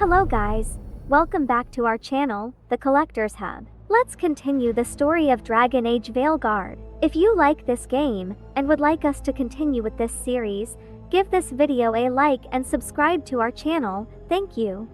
Hello guys, welcome back to our channel, The Collector's Hub. Let's continue the story of Dragon Age Veilguard. If you like this game, and would like us to continue with this series, give this video a like and subscribe to our channel, thank you.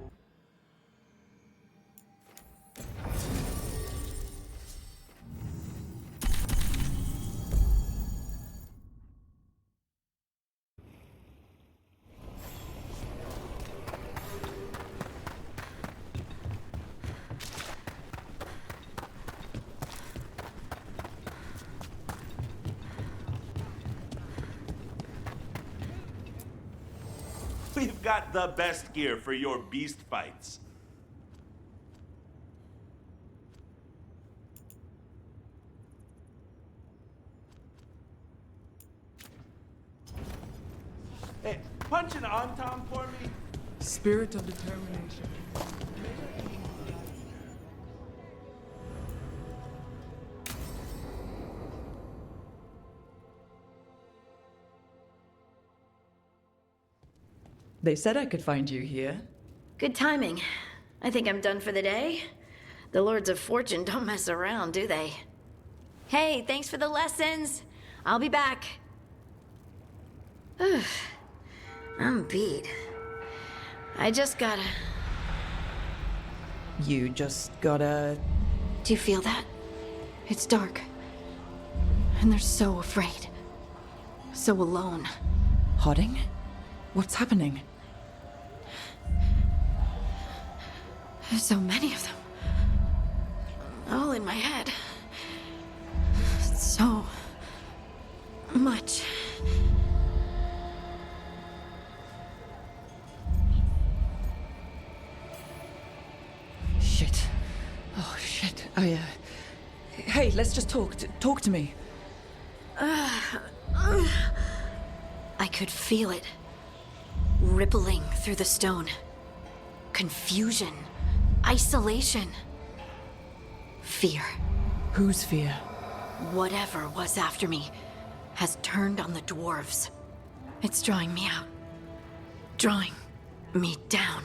We've got the best gear for your beast fights. Hey, punch an on-tom for me? Spirit of determination. They said I could find you here. Good timing. I think I'm done for the day. The Lords of Fortune don't mess around, do they? Hey, thanks for the lessons. I'll be back. I'm beat. I just gotta... You just gotta... Do you feel that? It's dark. And they're so afraid. So alone. Hodding? What's happening? There's so many of them. All in my head. So much. Shit. Oh, shit. Hey, let's just talk. Talk to me. I could feel it. Rippling through the stone. Confusion. Isolation. Fear. Whose fear? Whatever was after me has turned on the dwarves. It's drawing me out. Drawing me down.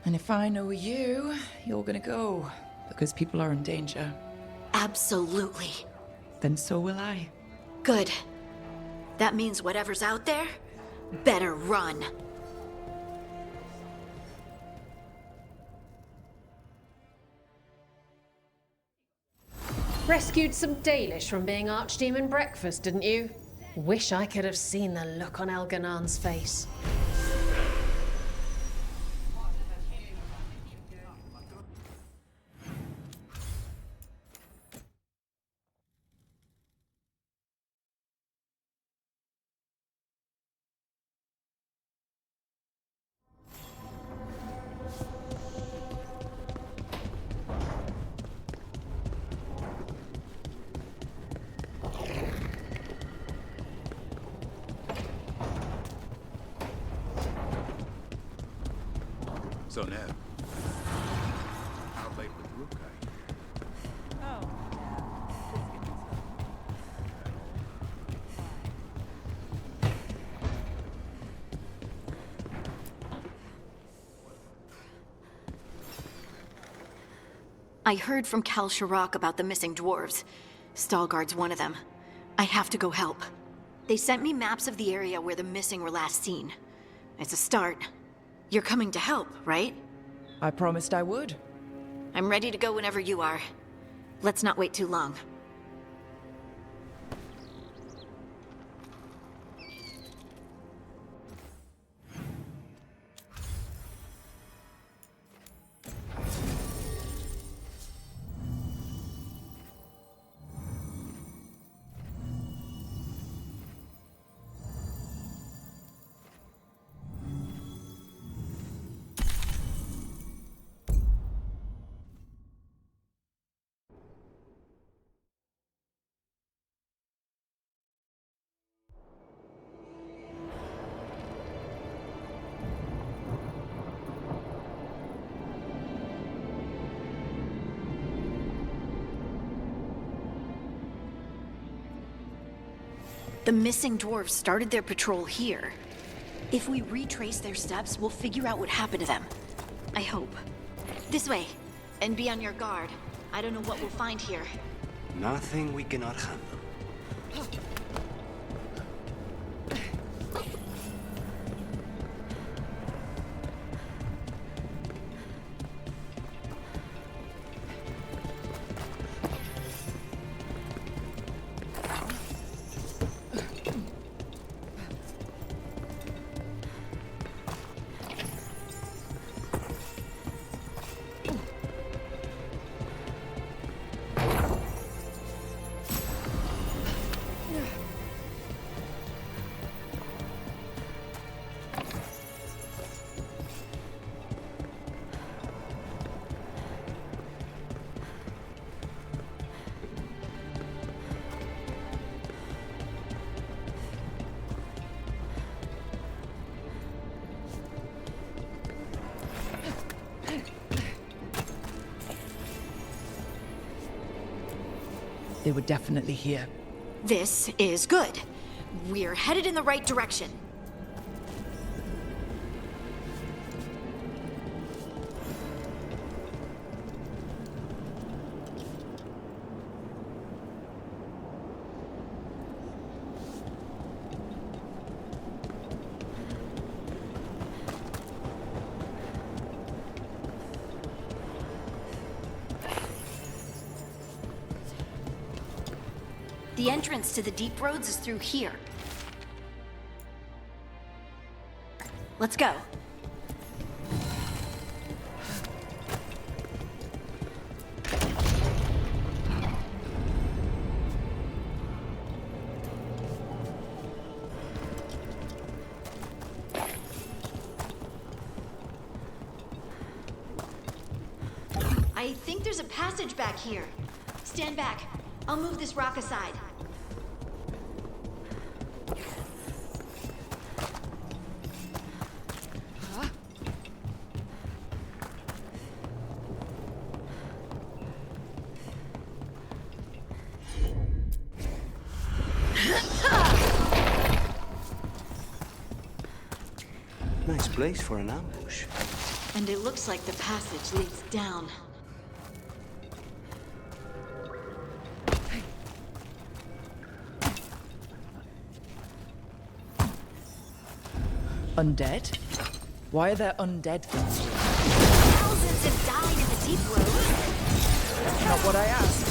And if I know you, you're gonna go. Because people are in danger. Absolutely. Then so will I. Good. That means whatever's out there, better run. Rescued some Dalish from being Archdemon breakfast, didn't you? Wish I could have seen the look on Elganan's face. So now, how late with Rukai? I heard from Kal Shirak about the missing dwarves. Stalguard's one of them. I have to go help. They sent me maps of the area where the missing were last seen. It's a start. You're coming to help, right? I promised I would. I'm ready to go whenever you are. Let's not wait too long. The missing dwarves started their patrol here. If we retrace their steps, we'll figure out what happened to them. I hope. This way. And be on your guard. I don't know what we'll find here. Nothing we cannot handle. They were definitely here. This is good. We're headed in the right direction. The entrance to the deep roads is through here. Let's go. I think there's a passage back here. Stand back. I'll move this rock aside. Nice place for an ambush. And it looks like the passage leads down. Undead? Why are there undead things here? Thousands have died in the deep road. That's not what I asked.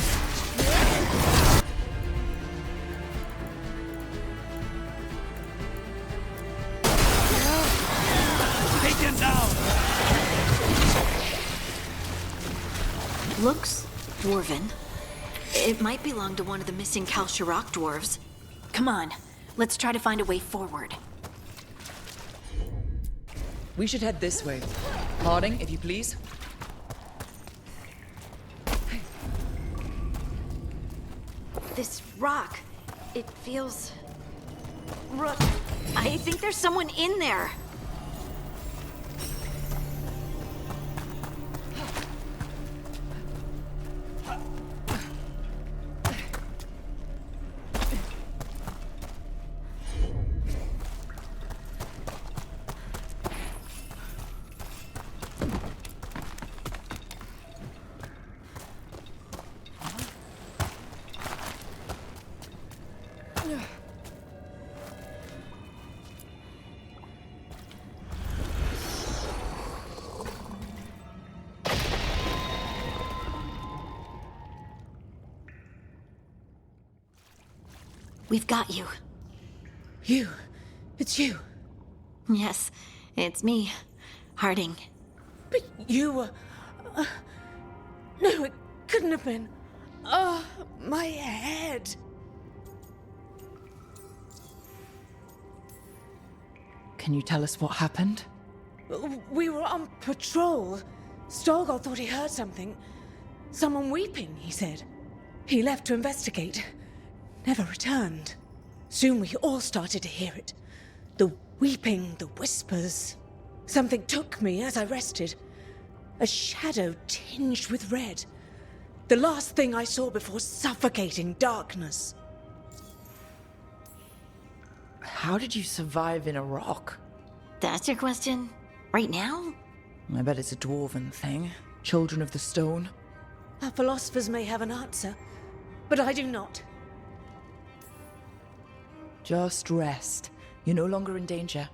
Take him down! Looks dwarven. It might belong to one of the missing Kalsharok dwarves. Come on, let's try to find a way forward. We should head this way. Harding, if you please. This rock, it feels... rough. I think there's someone in there. We've got you. You. It's you. Yes, it's me, Harding. But you were... no, it couldn't have been. Oh, my head. Can you tell us what happened? We were on patrol. Stalgard thought he heard something. Someone weeping, he said. He left to investigate. Never returned. Soon we all started to hear it. The weeping, the whispers. Something took me as I rested. A shadow tinged with red. The last thing I saw before suffocating darkness. How did you survive in a rock? That's your question? Right now? I bet it's a dwarven thing. Children of the stone. Our philosophers may have an answer, but I do not. Just rest. You're no longer in danger.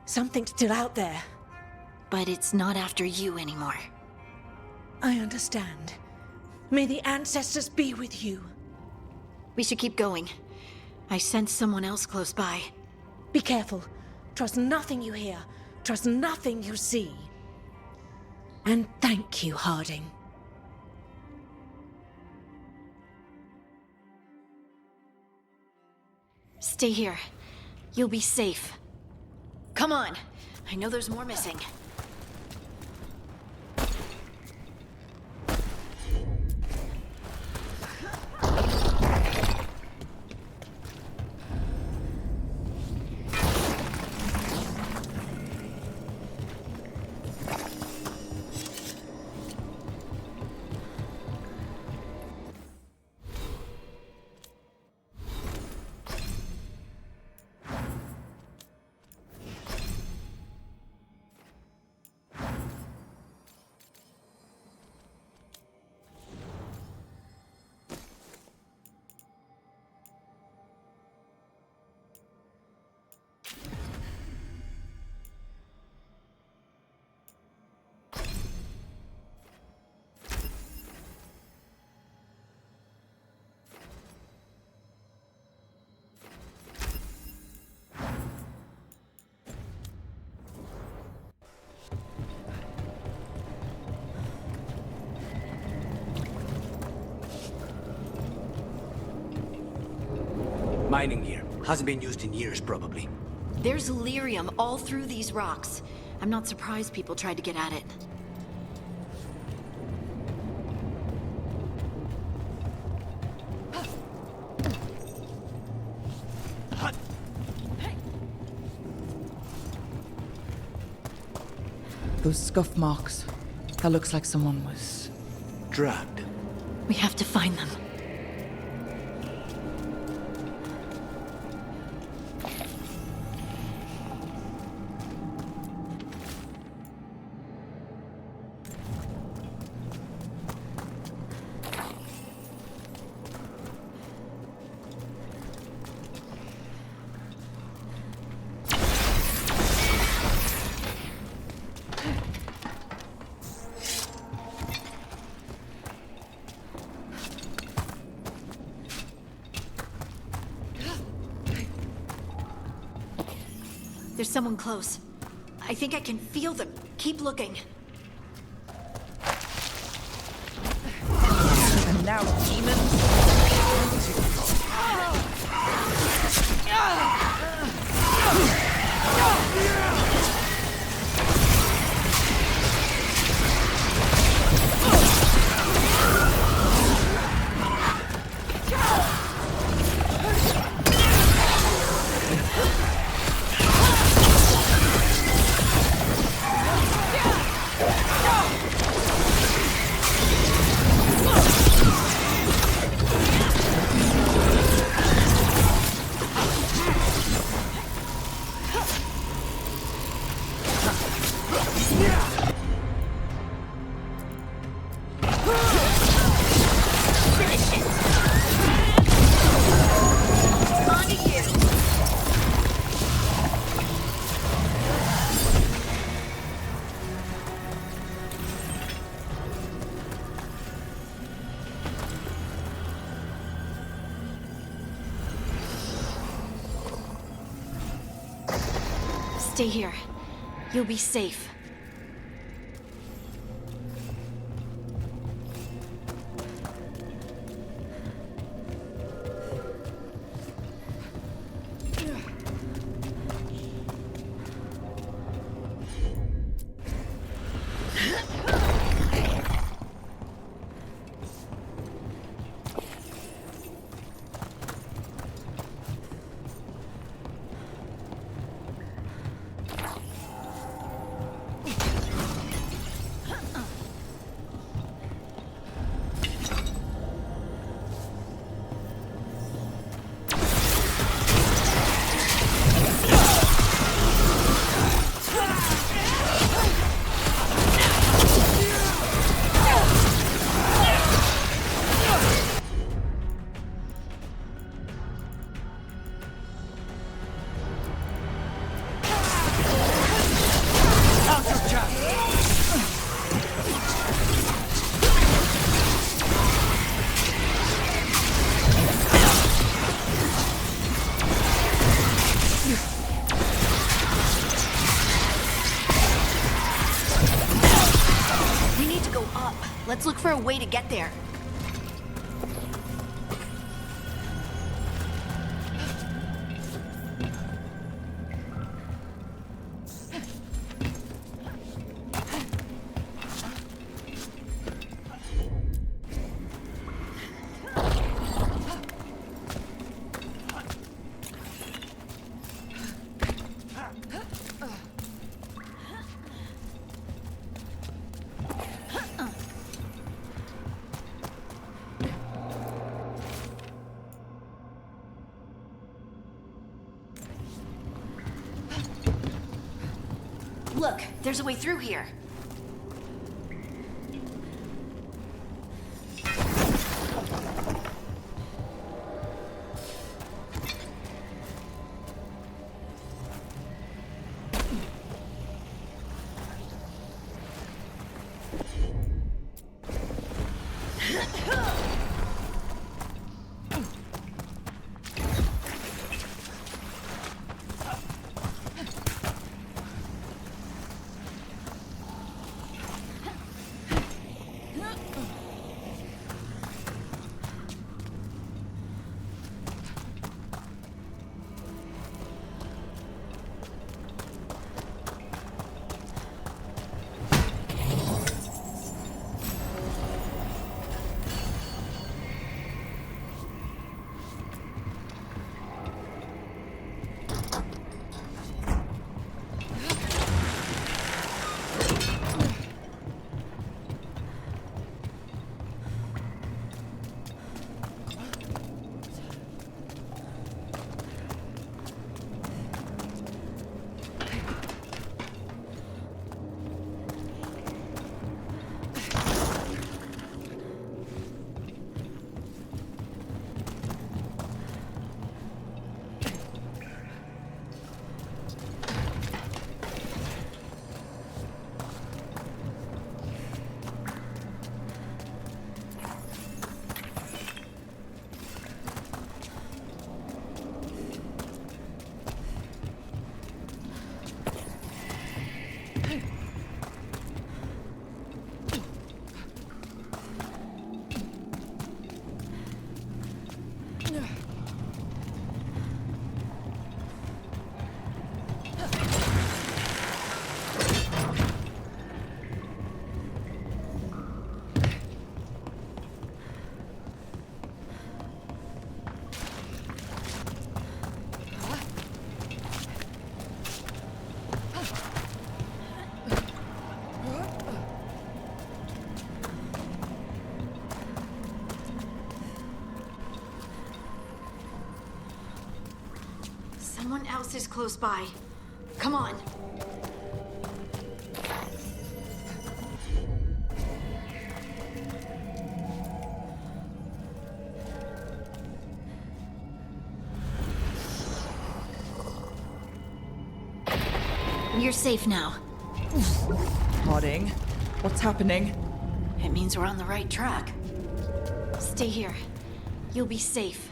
Something's still out there. But it's not after you anymore. I understand. May the ancestors be with you. We should keep going. I sense someone else close by. Be careful. Trust nothing you hear. Trust nothing you see. And thank you, Harding. Stay here. You'll be safe. Come on. I know there's more missing. Mining gear. Hasn't been used in years, probably. There's lyrium all through these rocks. I'm not surprised people tried to get at it. Those scuff marks. That looks like someone was... Dragged. We have to find them. There's someone close. I think I can feel them. Keep looking. And now, demons! Stay here. You'll be safe. up. Let's look for a way to get there. Look, there's a way through here. Someone else is close by. Come on. You're safe now. Harding, what's happening? It means we're on the right track. Stay here. You'll be safe.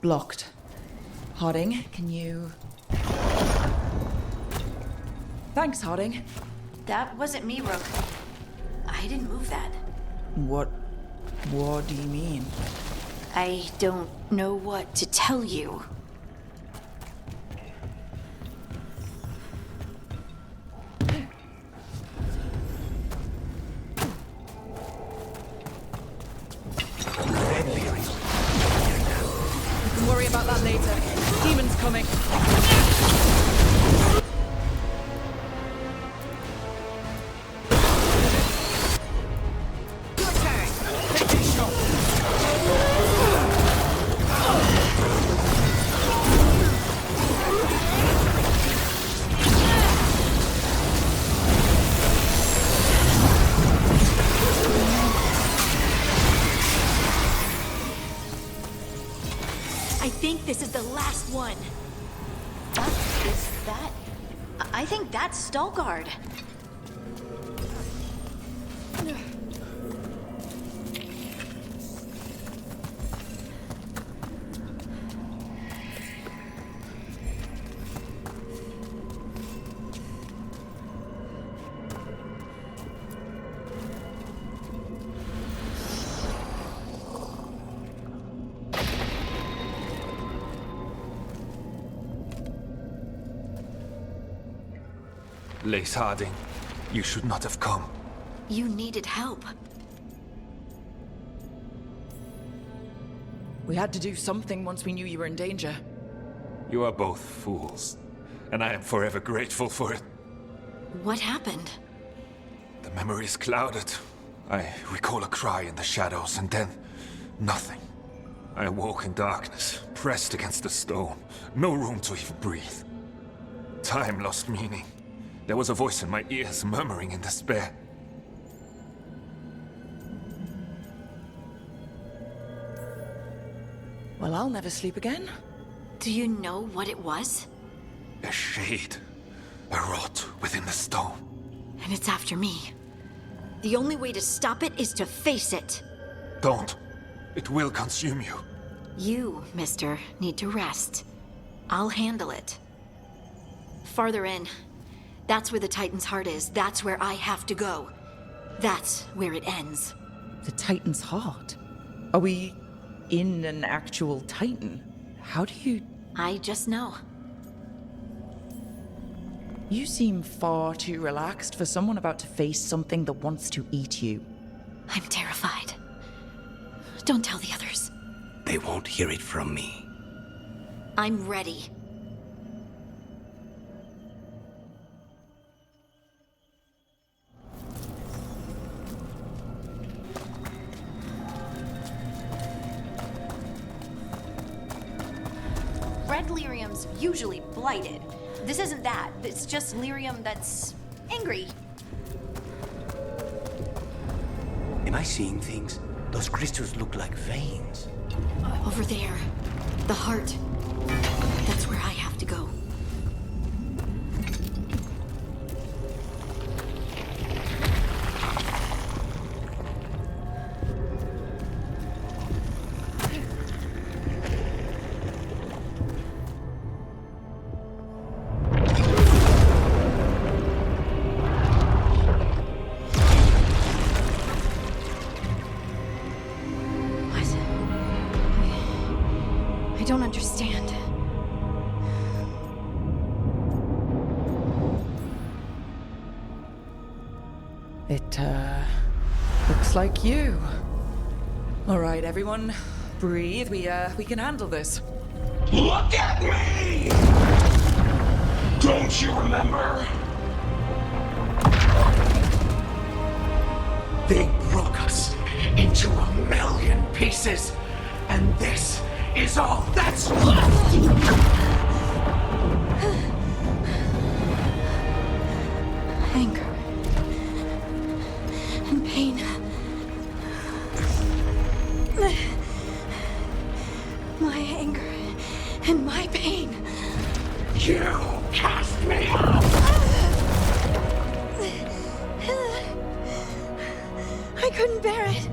Blocked. Harding, can you... Thanks, Harding. That wasn't me, Rook. I didn't move that. What do you mean? I don't know what to tell you. one. Is that... I think that's Stalguard. Lace Harding, you should not have come. You needed help. We had to do something once we knew you were in danger. You are both fools, and I am forever grateful for it. What happened? The memory is clouded. I recall a cry in the shadows, and then nothing. I awoke in darkness, pressed against the stone. No room to even breathe. Time lost meaning. There was a voice in my ears murmuring in despair. Well, I'll never sleep again. Do you know what it was? A shade. A rot within the stone. And it's after me. The only way to stop it is to face it. Don't. It will consume you. You, mister, need to rest. I'll handle it. Farther in. That's where the Titan's heart is. That's where I have to go. That's where it ends. The Titan's heart? Are we in an actual Titan? How do you... I just know. You seem far too relaxed for someone about to face something that wants to eat you. I'm terrified. Don't tell the others. They won't hear it from me. I'm ready. Red lyrium's usually blighted. This isn't that. It's just lyrium that's angry. Am I seeing things? Those crystals look like veins. Over there. The heart. That's where I have to go. I don't understand. It, looks like you. All right, everyone. Breathe. We can handle this. Look at me! Don't you remember? They broke us into 1,000,000 pieces, and this is all that's left! Anger. And pain. My anger and my pain. You cast me out! I couldn't bear it.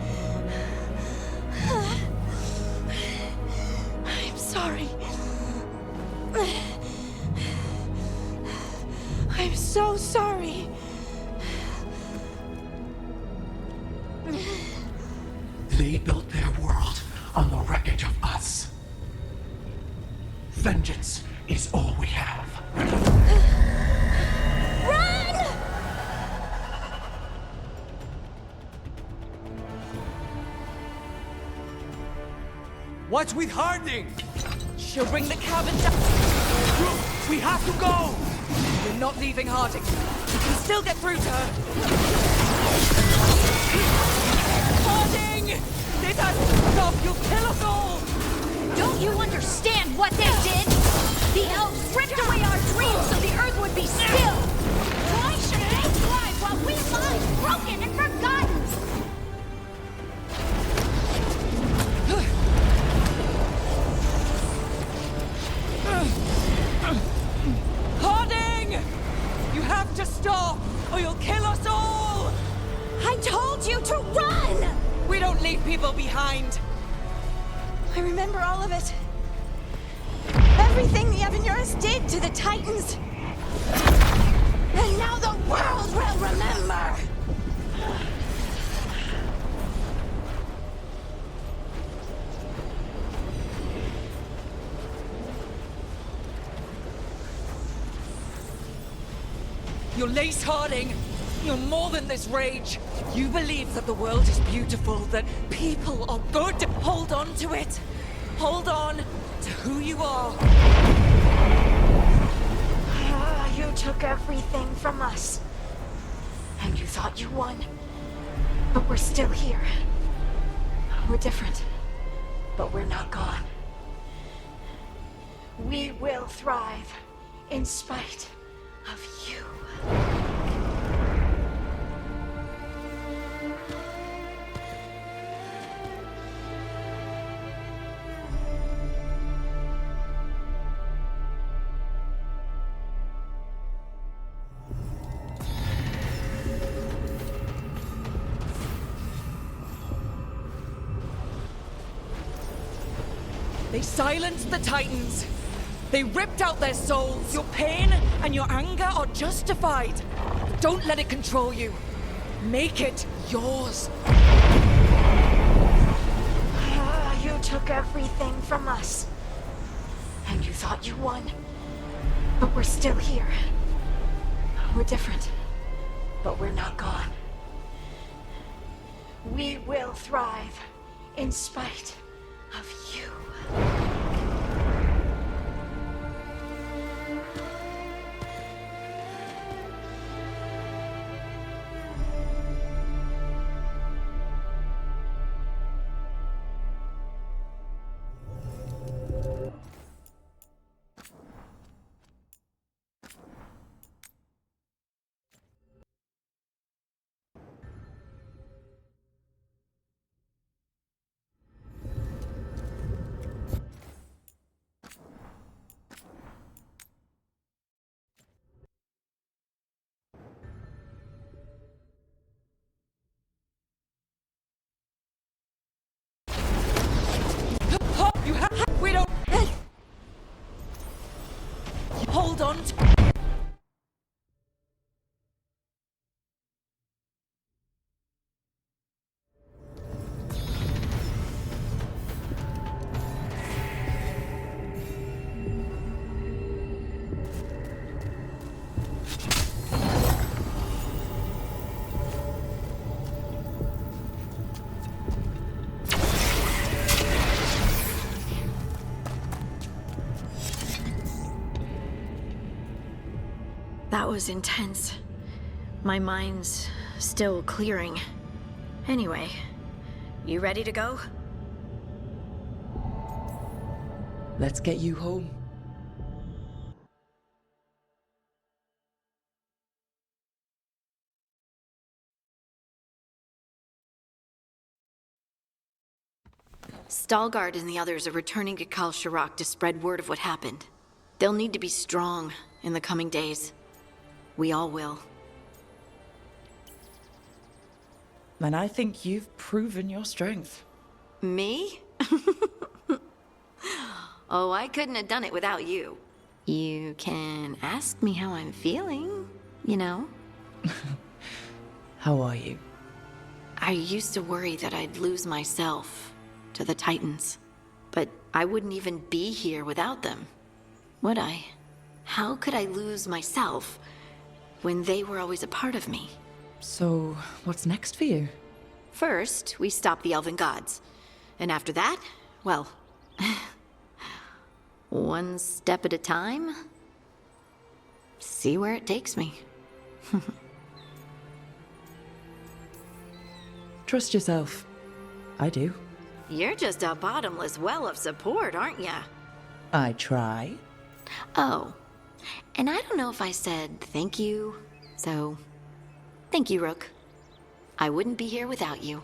I'm sorry. I'm so sorry. They built their world on the wreckage of us. Vengeance is all we have. Run! What's with Harding? She'll bring the cabin down. We have to go! We're not leaving Harding. We can still get through to her. Harding! This has to stop! You'll kill us all! Don't you understand what they did? The elves ripped away our dreams so the earth would be still. Why should they thrive while we lie broken and forgotten? stop, or you'll kill us all! I told you to run! We don't leave people behind. I remember all of it. Everything the Evanurus did to the Titans. And now the world will remember! You're Lace Harding. You're more than this rage. You believe that the world is beautiful, that people are good. Hold on to it. Hold on to who you are. You took everything from us. And you thought you won. But we're still here. We're different. But we're not gone. We will thrive in spite of you. They silenced the Titans. They ripped out their souls. Your pain and your anger are justified. Don't let it control you. Make it yours. You took everything from us. And you thought you won. But we're still here. We're different. But we're not gone. We will thrive in spite of you. We don't... Hold on to... That was intense. My mind's still clearing. Anyway, you ready to go? Let's get you home. Stalgard and the others are returning to Kal Shirak to spread word of what happened. They'll need to be strong in the coming days. We all will. And I think you've proven your strength. Me? Oh, I couldn't have done it without you. You can ask me how I'm feeling, you know? How are you? I used to worry that I'd lose myself to the Titans. But I wouldn't even be here without them, would I? How could I lose myself when they were always a part of me? So, what's next for you? First, we stop the Elven Gods. And after that, well, one step at a time. See where it takes me. Trust yourself. I do. You're just a bottomless well of support, aren't ya? I try. Oh, and I don't know if I said thank you, so thank you, Rook. I wouldn't be here without you.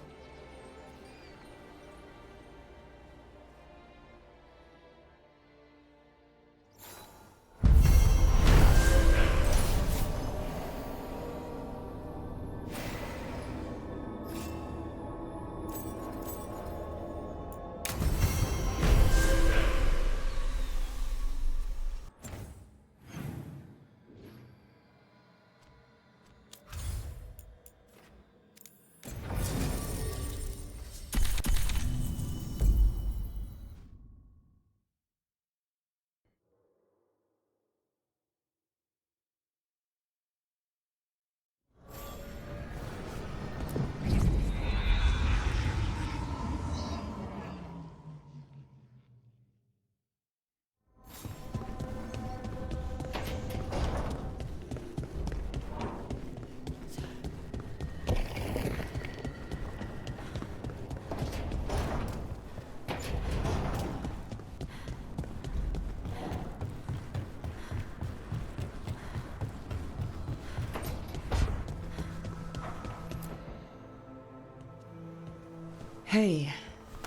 Hey,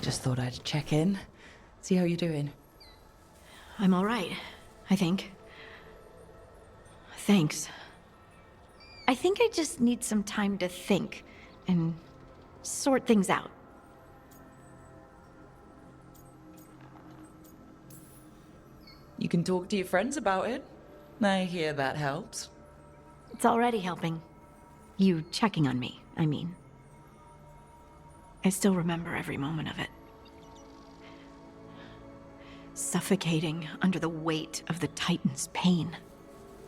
just thought I'd check in. See how you're doing. I'm all right, I think. Thanks. I think I just need some time to think and sort things out. You can talk to your friends about it. I hear that helps. It's already helping. You checking on me, I mean. I still remember every moment of it. Suffocating under the weight of the Titan's pain.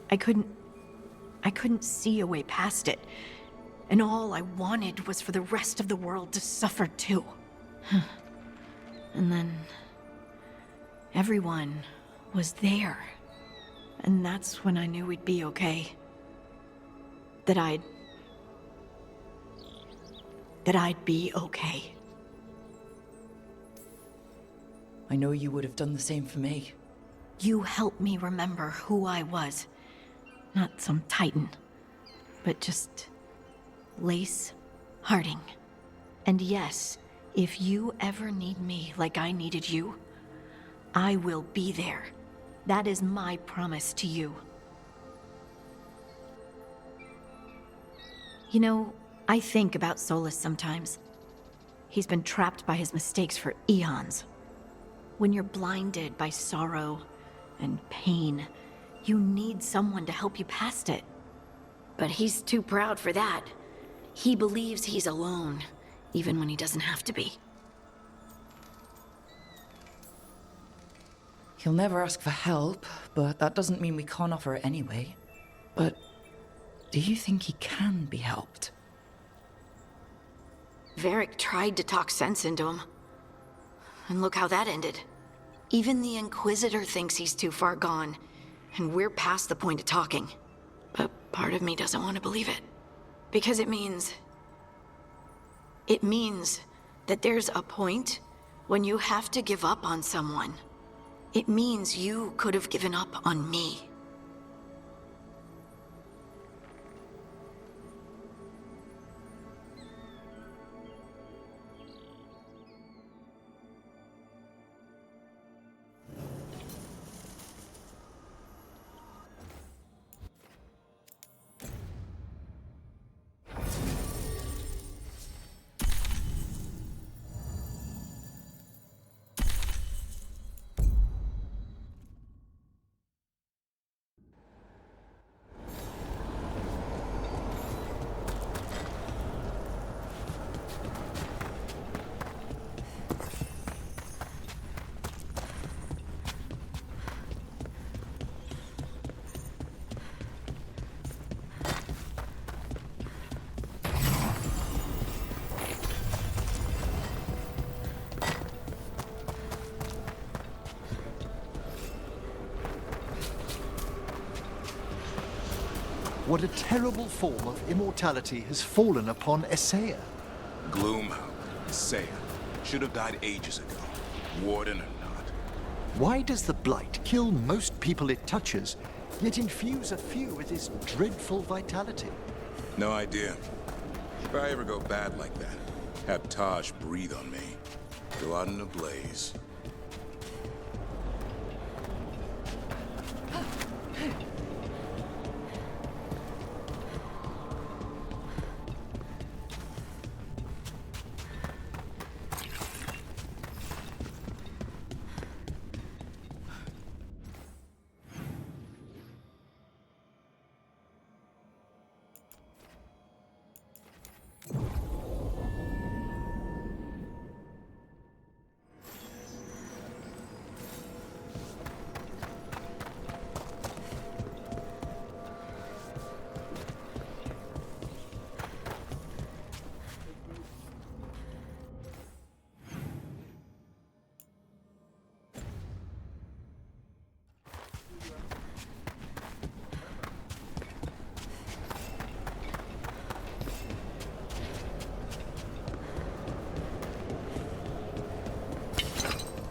I couldn't see a way past it. And all I wanted was for the rest of the world to suffer too. And then everyone was there. And that's when I knew we'd be okay. That I'd be okay. I know you would have done the same for me. You helped me remember who I was. Not some Titan, but just Lace Harding. And yes, if you ever need me like I needed you, I will be there. That is my promise to you. You know, I think about Solus sometimes. He's been trapped by his mistakes for eons. When you're blinded by sorrow and pain, you need someone to help you past it. But he's too proud for that. He believes he's alone, even when he doesn't have to be. He'll never ask for help, but that doesn't mean we can't offer it anyway. But do you think he can be helped? Varric tried to talk sense into him. And look how that ended. Even the Inquisitor thinks he's too far gone, and we're past the point of talking. But part of me doesn't want to believe it. Because it means that there's a point when you have to give up on someone. It means you could have given up on me. What a terrible form of immortality has fallen upon Essaya. Gloomhound, Saya. Should have died ages ago. Warden or not. Why does the Blight kill most people it touches, yet infuse a few with this dreadful vitality? No idea. If I ever go bad like that, have Taash breathe on me. Go out in a blaze.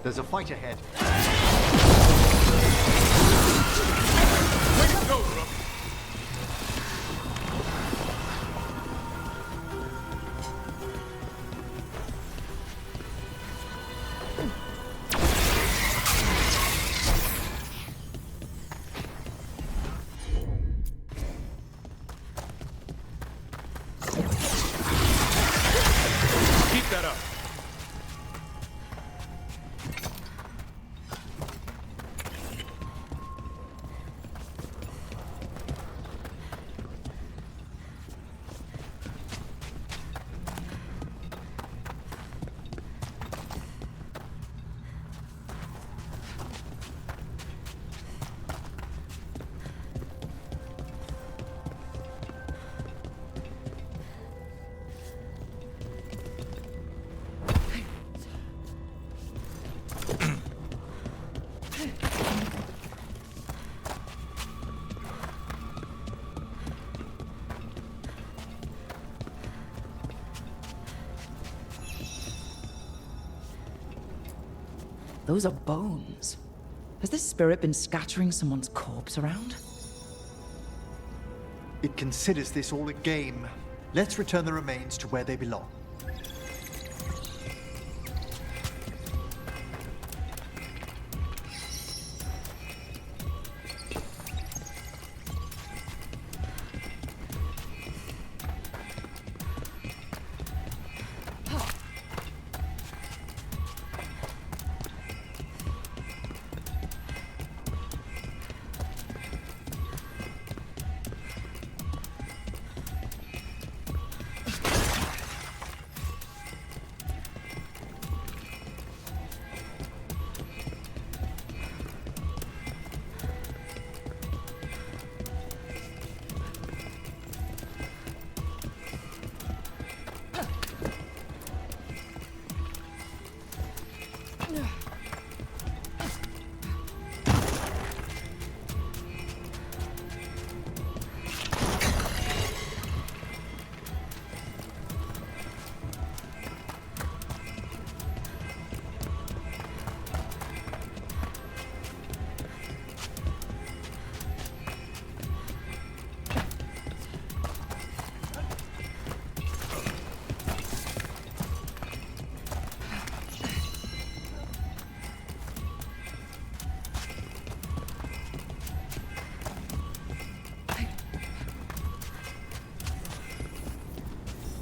There's a fight ahead. Go, Rook! Those are bones. Has this spirit been scattering someone's corpse around? It considers this all a game. Let's return the remains to where they belong.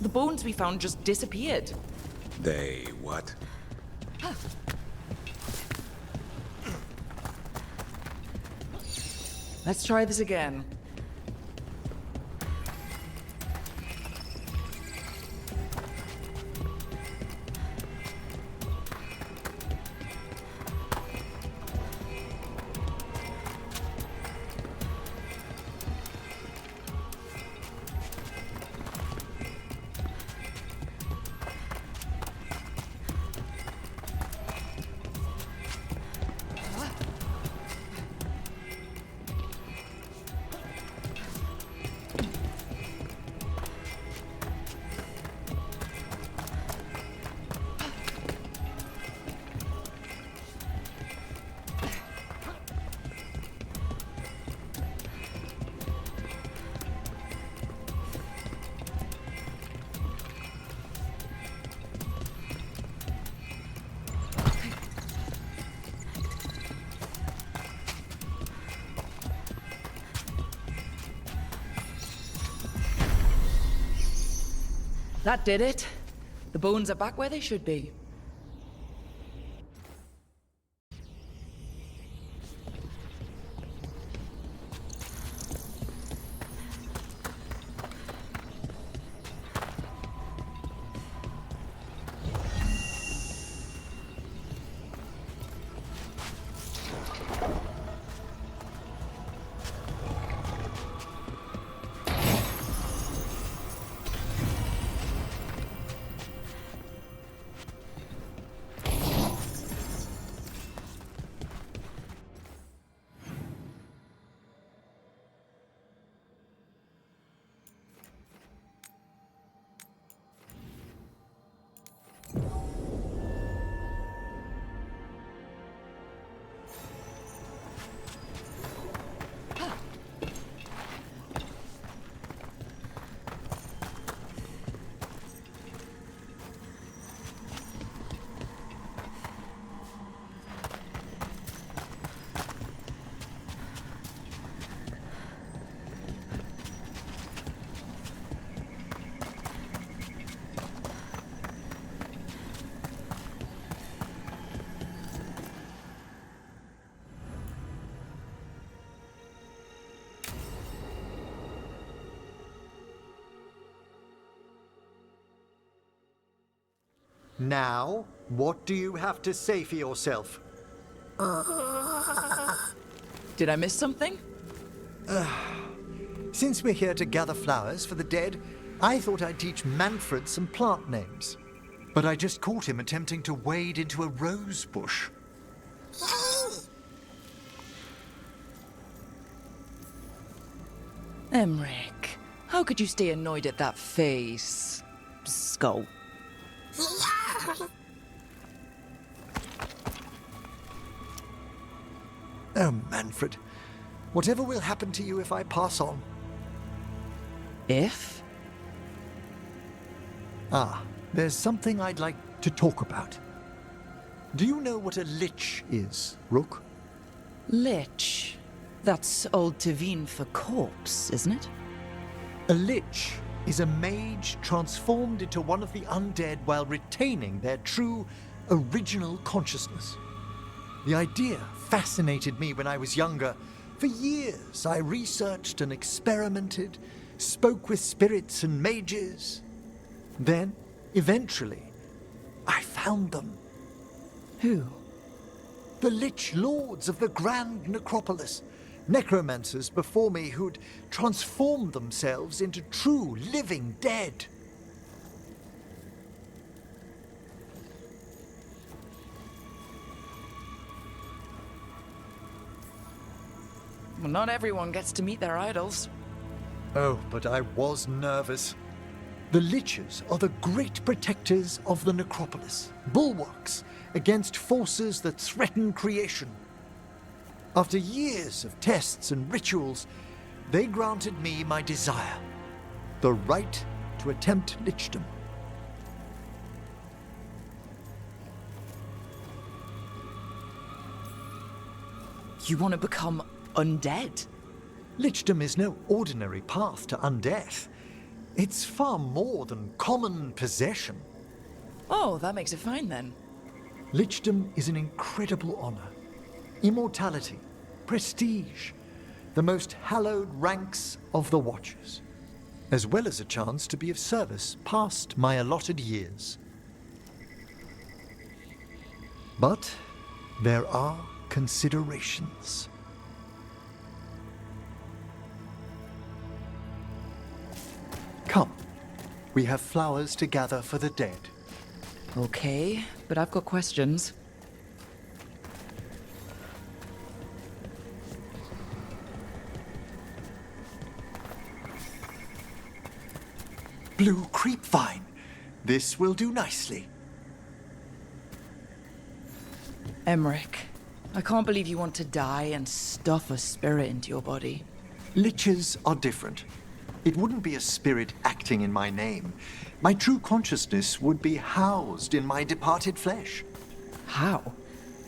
The bones we found just disappeared. They what? Let's try this again. That did it. The bones are back where they should be. Now, what do you have to say for yourself? Did I miss something? Since we're here to gather flowers for the dead, I thought I'd teach Manfred some plant names. But I just caught him attempting to wade into a rose bush. Emmrich, how could you stay annoyed at that face? Skull. Oh, Manfred. Whatever will happen to you if I pass on? If? Ah, there's something I'd like to talk about. Do you know what a lich is, Rook? Lich. That's Old Tevin for corpse, isn't it? A lich is a mage transformed into one of the undead while retaining their true, original consciousness. The idea fascinated me when I was younger. For years, I researched and experimented, spoke with spirits and mages. Then, eventually, I found them. Who? The Lich Lords of the Grand Necropolis. Necromancers before me who'd transformed themselves into true living dead. Well, not everyone gets to meet their idols. Oh, but I was nervous. The Liches are the great protectors of the necropolis, bulwarks against forces that threaten creation. After years of tests and rituals, they granted me my desire, the right to attempt lichdom. You want to become undead? Lichdom is no ordinary path to undeath. It's far more than common possession. Oh, that makes it fine then. Lichdom is an incredible honor. Immortality, prestige, the most hallowed ranks of the Watchers, as well as a chance to be of service past my allotted years. But there are considerations. Come, we have flowers to gather for the dead. Okay, but I've got questions. Blue creepvine. This will do nicely. Emmrich, I can't believe you want to die and stuff a spirit into your body. Liches are different. It wouldn't be a spirit acting in my name. My true consciousness would be housed in my departed flesh. How?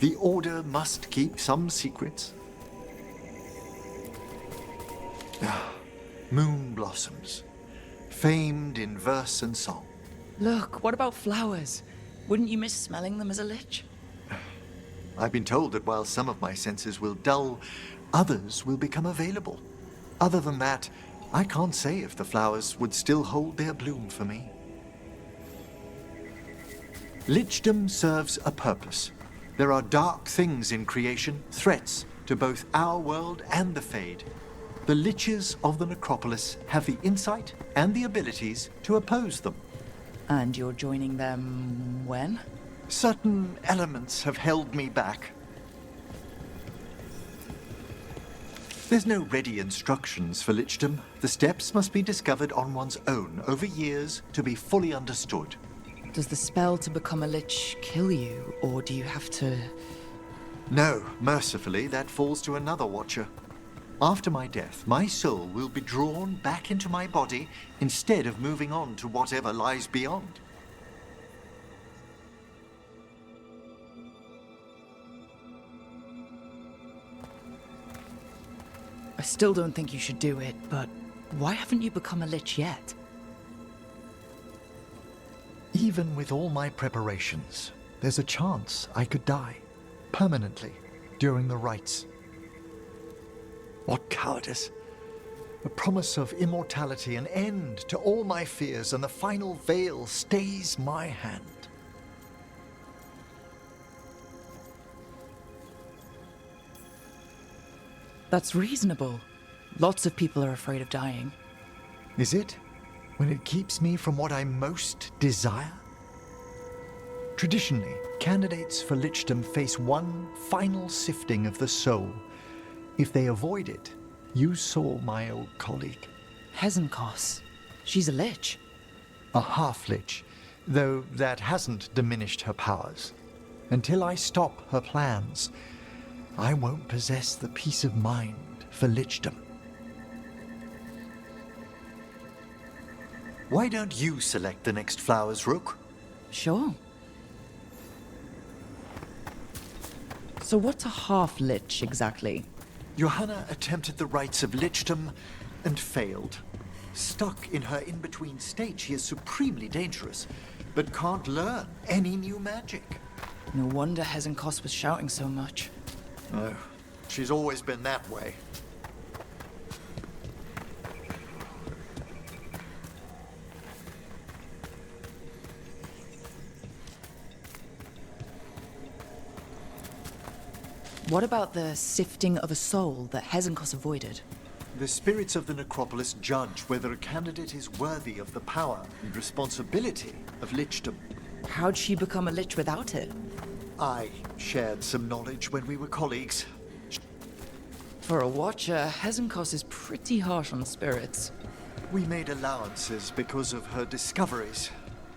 The Order must keep some secrets. Moon blossoms, famed in verse and song. Look, what about flowers? Wouldn't you miss smelling them as a lich? I've been told that while some of my senses will dull, others will become available. Other than that, I can't say if the flowers would still hold their bloom for me. Lichdom serves a purpose. There are dark things in creation, threats to both our world and the Fade. The Liches of the Necropolis have the insight and the abilities to oppose them. And you're joining them when? Certain elements have held me back. There's no ready instructions for Lichdom. The steps must be discovered on one's own over years to be fully understood. Does the spell to become a lich kill you, or do you have to... No, mercifully, that falls to another Watcher. After my death, my soul will be drawn back into my body instead of moving on to whatever lies beyond. I still don't think you should do it, but why haven't you become a lich yet? Even with all my preparations, there's a chance I could die, permanently, during the rites. What cowardice! A promise of immortality, an end to all my fears, and the final veil stays my hand. That's reasonable. Lots of people are afraid of dying. Is it? When it keeps me from what I most desire? Traditionally, candidates for lichdom face one final sifting of the soul. If they avoid it, you saw my old colleague. Hezenkos. She's a lich. A half-lich, though that hasn't diminished her powers. Until I stop her plans, I won't possess the peace of mind for lichdom. Why don't you select the next flowers, Rook? Sure. So what's a half-lich exactly? Johanna attempted the rites of lichdom and failed. Stuck in her in-between state, she is supremely dangerous, but can't learn any new magic. No wonder Hezenkos was shouting so much. Oh, she's always been that way. What about the sifting of a soul that Hezenkos avoided? The spirits of the necropolis judge whether a candidate is worthy of the power and responsibility of lichdom. How'd she become a lich without it? I shared some knowledge when we were colleagues. For a watcher, Hezenkos is pretty harsh on spirits. We made allowances because of her discoveries.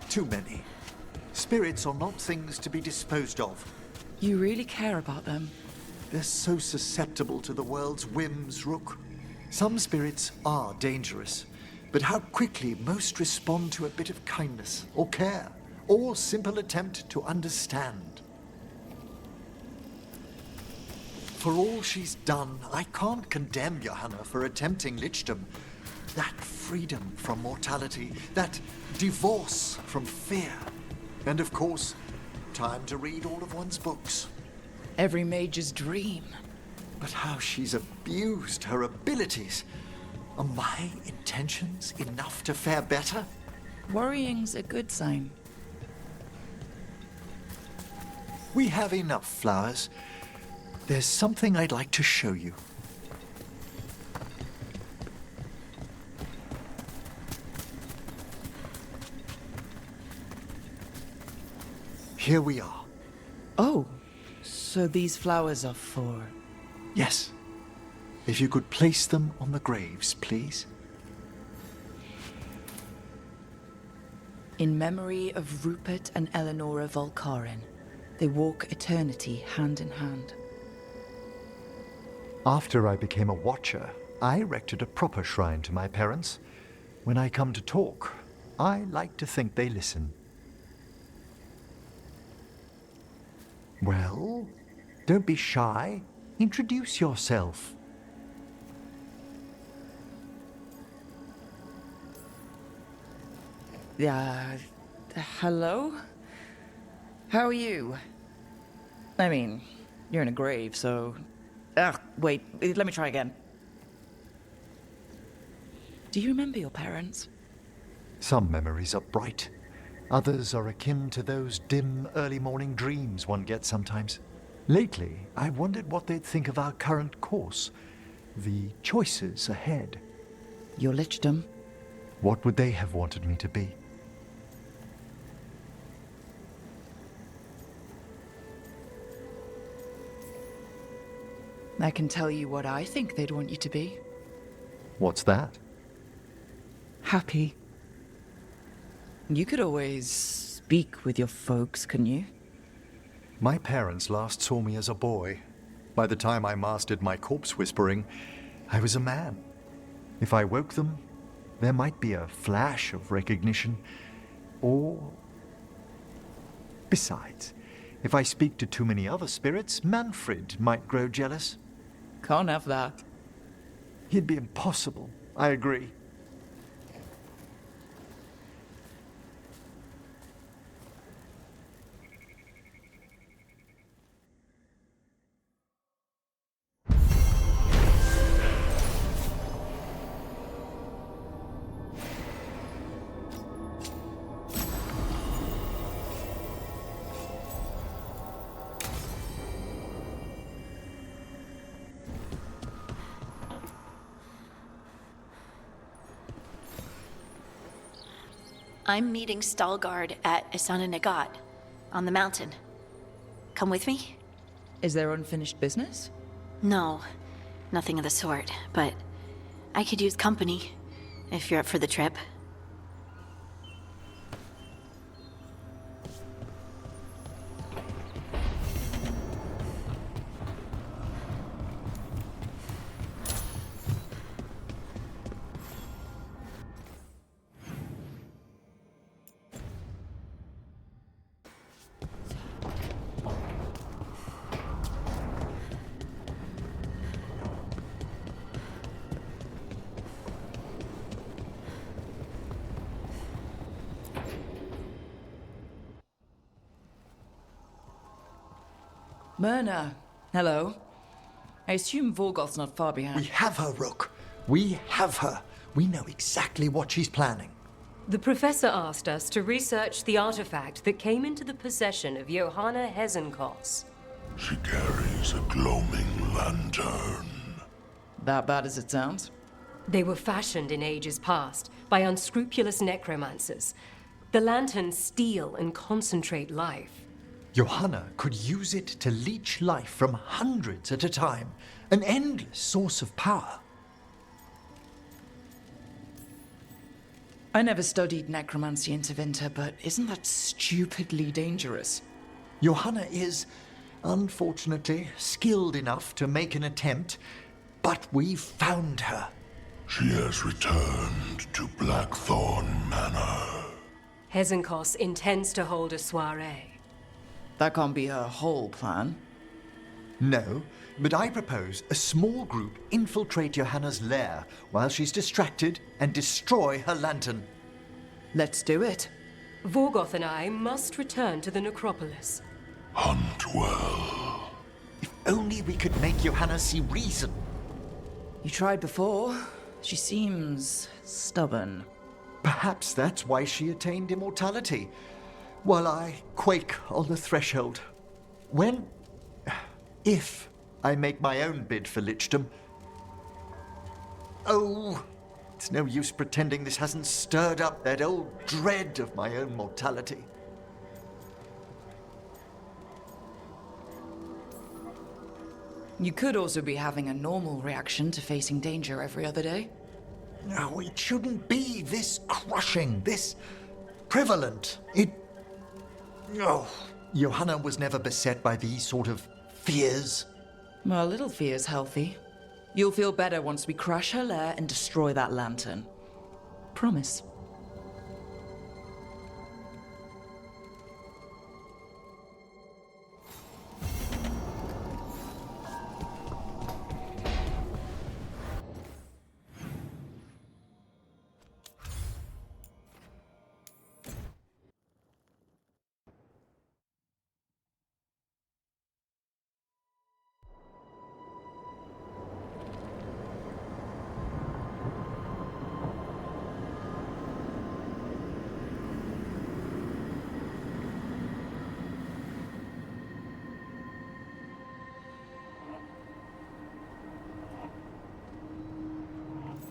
Too many. Spirits are not things to be disposed of. You really care about them? They're so susceptible to the world's whims, Rook. Some spirits are dangerous, but how quickly most respond to a bit of kindness or care or simple attempt to understand. For all she's done, I can't condemn Johanna for attempting lichdom. That freedom from mortality, that divorce from fear, and of course, time to read all of one's books. Every mage's dream. But how she's abused her abilities. Are my intentions enough to fare better? Worrying's a good sign. We have enough flowers. There's something I'd like to show you. Here we are. Oh, so these flowers are for... Yes. If you could place them on the graves, please. In memory of Rupert and Eleonora Volkarin, they walk eternity hand in hand. After I became a watcher, I erected a proper shrine to my parents. When I come to talk, I like to think they listen. Well, don't be shy. Introduce yourself. Hello? How are you? I mean, you're in a grave, so... wait, let me try again. Do you remember your parents? Some memories are bright. Others are akin to those dim, early morning dreams one gets sometimes. Lately, I wondered what they'd think of our current course, the choices ahead. Your lichdom? What would they have wanted me to be? I can tell you what I think they'd want you to be. What's that? Happy. You could always speak with your folks, couldn't you? My parents last saw me as a boy. By the time I mastered my corpse whispering, I was a man. If I woke them, there might be a flash of recognition, or... Besides, if I speak to too many other spirits, Manfred might grow jealous. Can't have that. He'd be impossible, I agree. I'm meeting Stalgard at Isana Nagat, on the mountain. Come with me? Is there unfinished business? No, nothing of the sort, but I could use company, if you're up for the trip. Myrna, hello. I assume Vorgoth's not far behind. We have her, Rook. We have her. We know exactly what she's planning. The professor asked us to research the artifact that came into the possession of Johanna Hezenkos. She carries a gloaming lantern. That bad as it sounds? They were fashioned in ages past by unscrupulous necromancers. The lanterns steal and concentrate life. Johanna could use it to leech life from hundreds at a time. An endless source of power. I never studied necromancy in Tevinter, but isn't that stupidly dangerous? Johanna is, unfortunately, skilled enough to make an attempt, but we've found her. She has returned to Blackthorn Manor. Hezenkos intends to hold a soiree. That can't be her whole plan. No, but I propose a small group infiltrate Johanna's lair while she's distracted and destroy her lantern. Let's do it. Vorgoth and I must return to the necropolis. Hunt well. If only we could make Johanna see reason. You tried before. She seems stubborn. Perhaps that's why she attained immortality, while I quake on the threshold. If I make my own bid for lichdom. Oh, it's no use pretending this hasn't stirred up that old dread of my own mortality. You could also be having a normal reaction to facing danger every other day. No, it shouldn't be this crushing, this prevalent. Oh, Johanna was never beset by these sort of fears. Well, a little fear's healthy. You'll feel better once we crash her lair and destroy that lantern. Promise.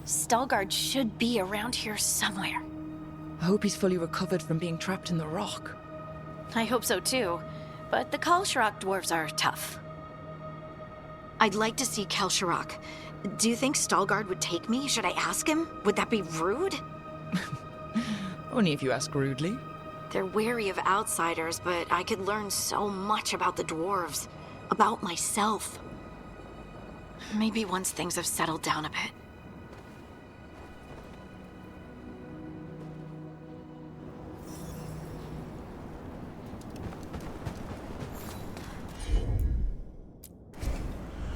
Stalgard should be around here somewhere. I hope he's fully recovered from being trapped in the rock. I hope so too, but the Kalsharok dwarves are tough. I'd like to see Kalsharok. Do you think Stalgard would take me? Should I ask him? Would that be rude? Only if you ask rudely. They're wary of outsiders, but I could learn so much about the dwarves. About myself. Maybe once things have settled down a bit.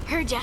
Heard ya.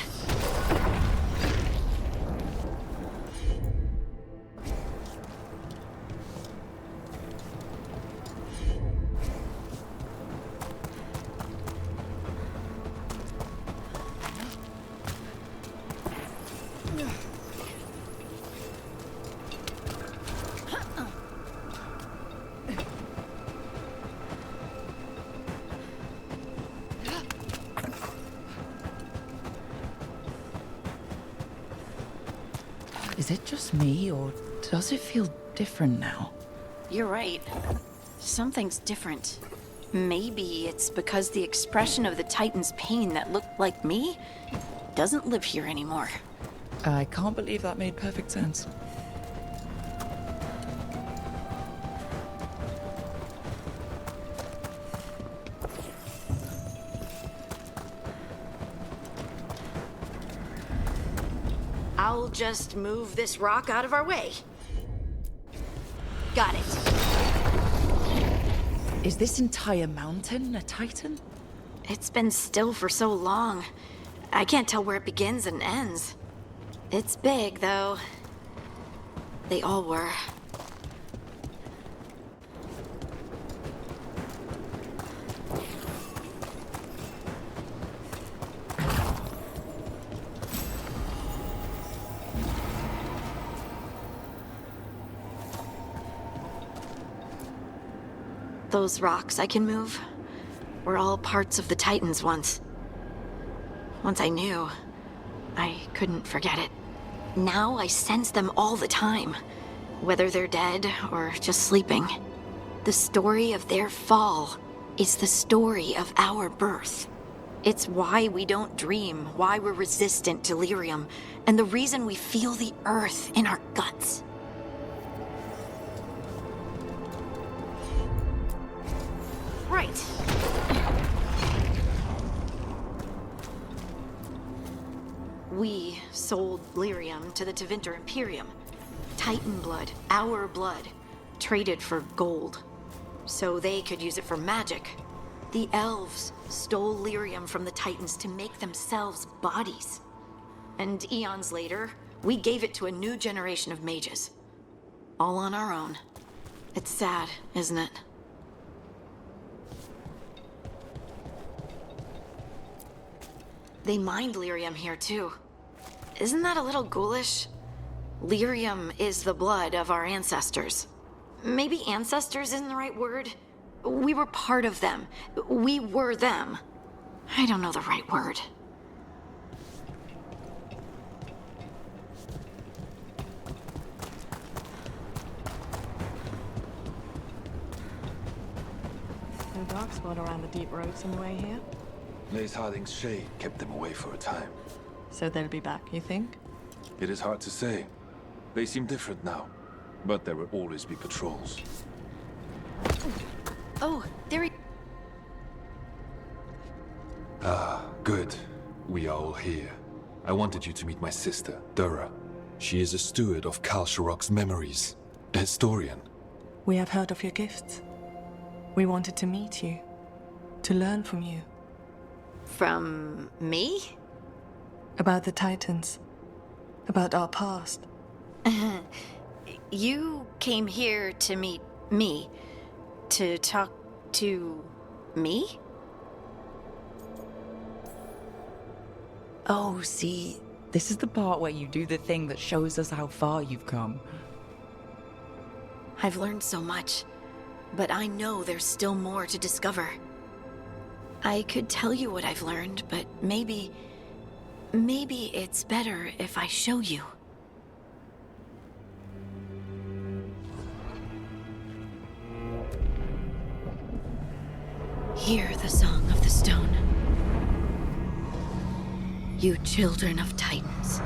Is it just me, or does it feel different now? You're right. Something's different. Maybe it's because the expression of the Titan's pain that looked like me doesn't live here anymore. I can't believe that made perfect sense. I'll just move this rock out of our way. Got it. Is this entire mountain a Titan? It's been still for so long. I can't tell where it begins and ends. It's big, though. They all were. Those rocks I can move were all parts of the Titans once. Once I knew, I couldn't forget it. Now I sense them all the time, whether they're dead or just sleeping. The story of their fall is the story of our birth. It's why we don't dream, why we're resistant to lyrium, and the reason we feel the earth in our guts. Right. We sold lyrium to the Tevinter Imperium. Titan blood, our blood, traded for gold. So they could use it for magic. The elves stole lyrium from the Titans to make themselves bodies. And eons later, we gave it to a new generation of mages. All on our own. It's sad, isn't it? They mined lyrium here too. Isn't that a little ghoulish? Lyrium is the blood of our ancestors. Maybe ancestors isn't the right word. We were part of them. We were them. I don't know the right word. No dark spot around the deep roads on the way here. Lace Harding's shade kept them away for a time. So they'll be back, you think? It is hard to say. They seem different now, but there will always be patrols. Oh, there he... Ah, good. We are all here. I wanted you to meet my sister, Dura. She is a steward of Kal Sharok's memories. A historian. We have heard of your gifts. We wanted to meet you. To learn from you. From me? About the Titans. About our past. You came here to meet me. To talk to me? Oh, see, this is the part where you do the thing that shows us how far you've come. I've learned so much, but I know there's still more to discover. I could tell you what I've learned, but maybe it's better if I show you. Hear the song of the stone. You children of Titans.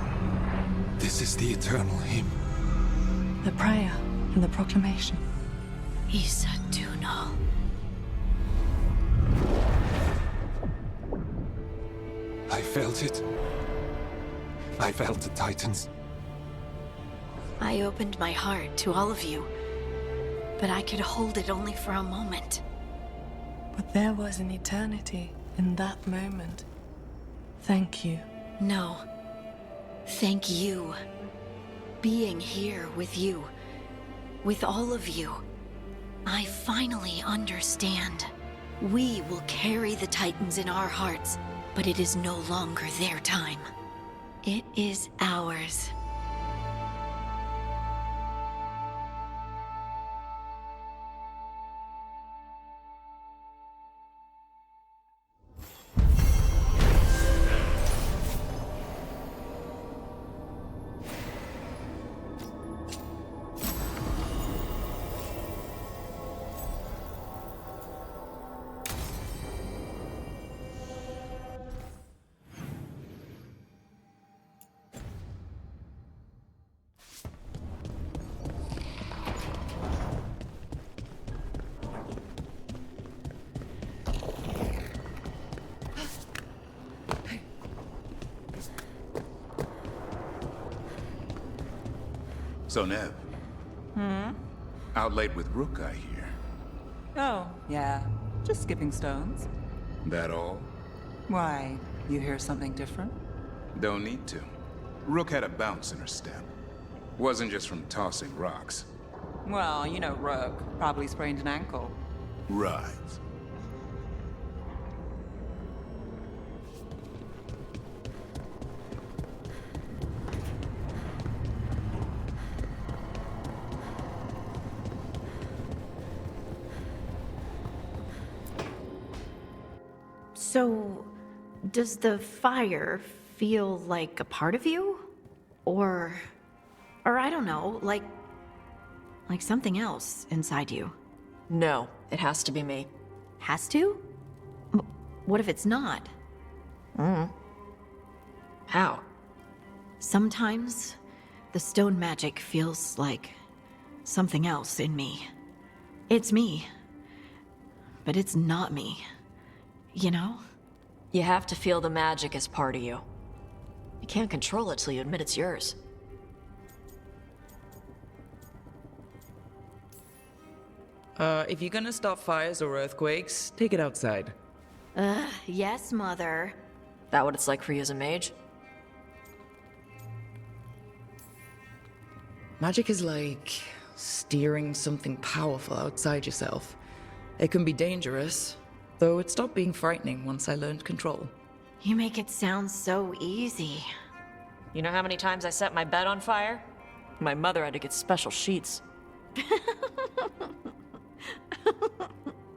This is the eternal hymn. The prayer and the proclamation. Isa Dunal. I felt it. I felt the Titans. I opened my heart to all of you, but I could hold it only for a moment. But there was an eternity in that moment. Thank you. No. Thank you. Being here with you. With all of you. I finally understand. We will carry the Titans in our hearts, but it is no longer their time. It is ours. So, Nev. Out late with Rook, I hear. Oh, yeah. Just skipping stones. That all? Why? You hear something different? Don't need to. Rook had a bounce in her step. Wasn't just from tossing rocks. Well, you know Rook. Probably sprained an ankle. Right. So, does the fire feel like a part of you? Or I don't know, like something else inside you? No, it has to be me. Has to? What if it's not? How? Sometimes the stone magic feels like something else in me. It's me, but it's not me. You know? You have to feel the magic as part of you. You can't control it till you admit it's yours. If you're gonna stop fires or earthquakes, take it outside. Yes, Mother. That what it's like for you as a mage? Magic is like steering something powerful outside yourself. It can be dangerous, though it stopped being frightening once I learned control. You make it sound so easy. You know how many times I set my bed on fire? My mother had to get special sheets.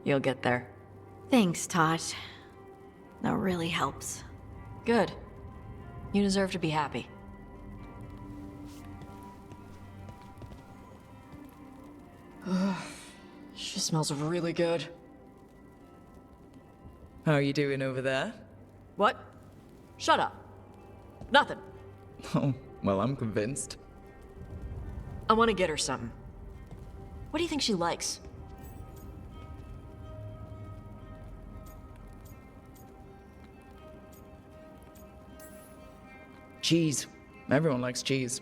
You'll get there. Thanks, Taash. That really helps. Good. You deserve to be happy. She smells really good. How are you doing over there? What? Shut up. Nothing. Oh, well, I'm convinced. I want to get her something. What do you think she likes? Cheese. Everyone likes cheese.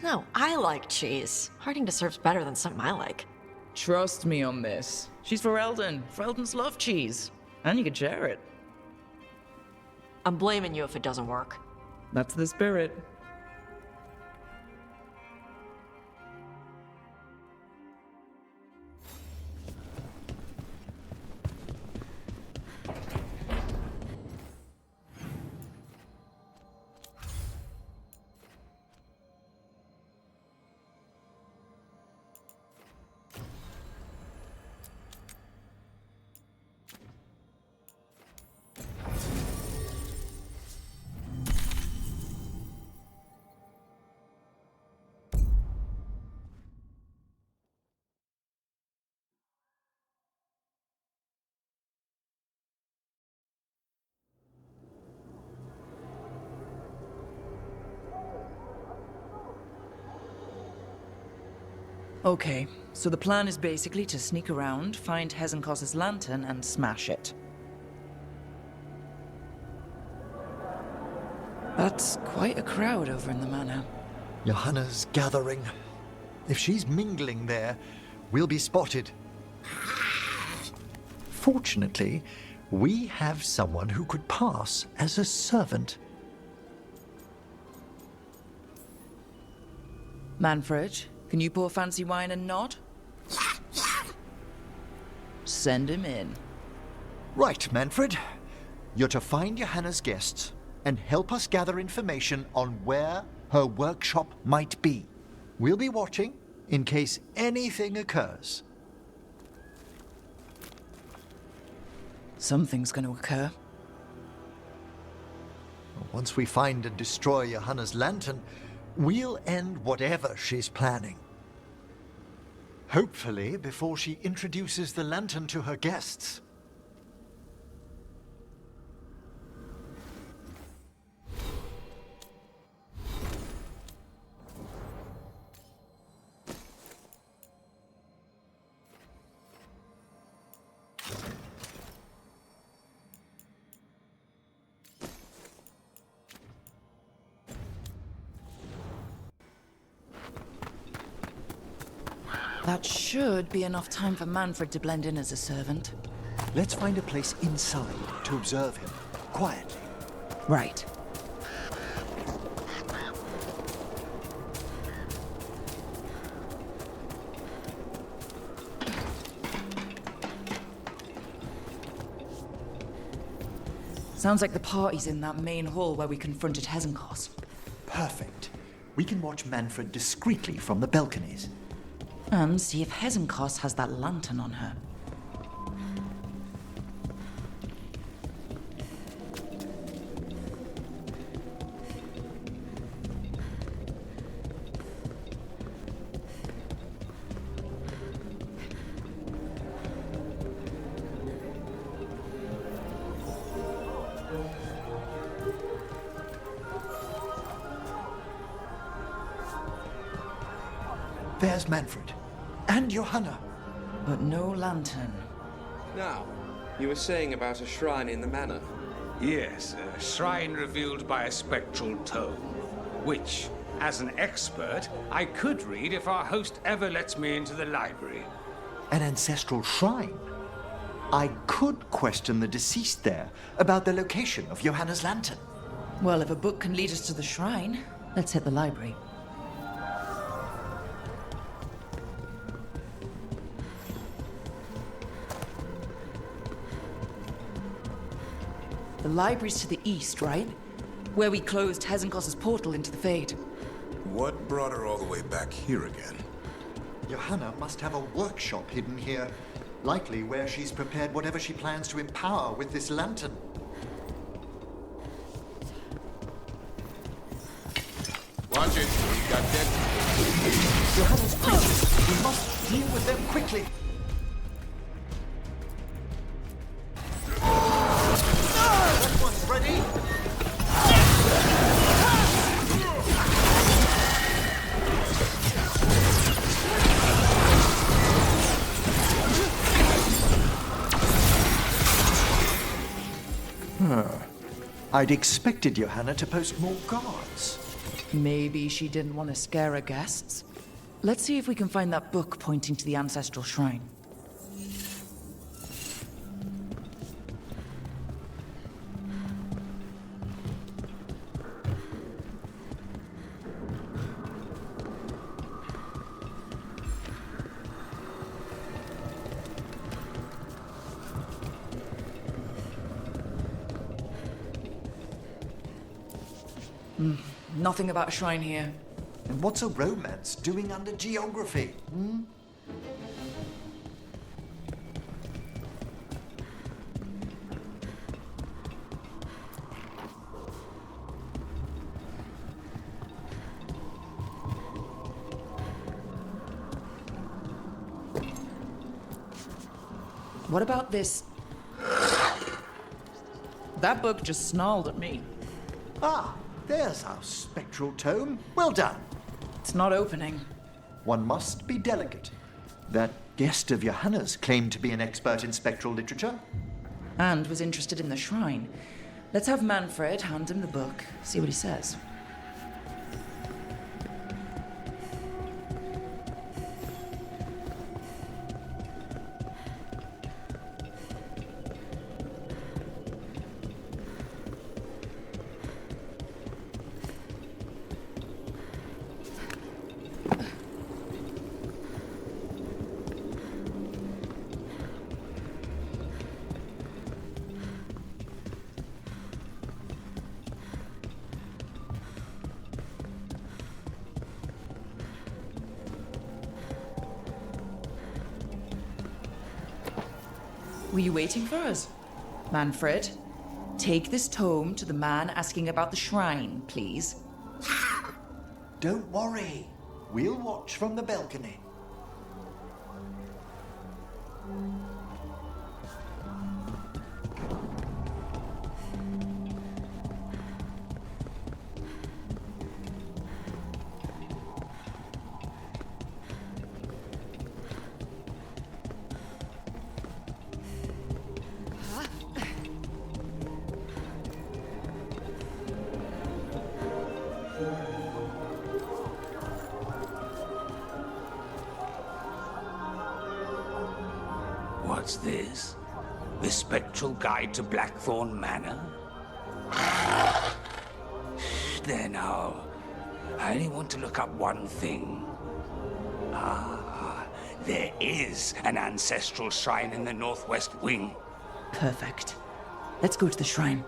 No, I like cheese. Harding deserves better than something I like. Trust me on this. She's for Eldon. Eldons love cheese. And you can share it. I'm blaming you if it doesn't work. That's the spirit. Okay, so the plan is basically to sneak around, find Hezenkos's lantern, and smash it. That's quite a crowd over in the manor. Johanna's gathering. If she's mingling there, we'll be spotted. Fortunately, we have someone who could pass as a servant. Manfred, can you pour fancy wine and nod? Send him in. Right, Manfred. You're to find Johanna's guests and help us gather information on where her workshop might be. We'll be watching in case anything occurs. Something's going to occur. Once we find and destroy Johanna's lantern, we'll end whatever she's planning. Hopefully before she introduces the lantern to her guests. That should be enough time for Manfred to blend in as a servant. Let's find a place inside to observe him, quietly. Right. Sounds like the party's in that main hall where we confronted Hezenkos. Perfect. We can watch Manfred discreetly from the balconies. And see if Hezenkos has that lantern on her. There's Manfred. And Johanna. But no lantern. Now, you were saying about a shrine in the manor. Yes, a shrine revealed by a spectral tome, which, as an expert, I could read if our host ever lets me into the library. An ancestral shrine? I could question the deceased there about the location of Johanna's lantern. Well, if a book can lead us to the shrine, let's hit the library. The library's to the east, right? Where we closed Hezenkos's portal into the Fade. What brought her all the way back here again? Johanna must have a workshop hidden here. Likely where she's prepared whatever she plans to empower with this lantern. Watch it. You got that? Johanna's creatures. We must deal with them quickly. That one's ready. I'd expected Johanna to post more guards. Maybe she didn't want to scare her guests. Let's see if we can find that book pointing to the ancestral shrine. Nothing about a shrine here. And what's a romance doing under geography? What about this? That book just snarled at me. Ah, there's our spectral tome. Well done. It's not opening. One must be delicate. That guest of Johanna's claimed to be an expert in spectral literature. And was interested in the shrine. Let's have Manfred hand him the book, see what he says. Were you waiting for us? Manfred, take this tome to the man asking about the shrine, please. Don't worry. We'll watch from the balcony. What's this? The Spectral Guide to Blackthorn Manor? There now. I only want to look up one thing. Ah, there is an ancestral shrine in the northwest wing. Perfect. Let's go to the shrine.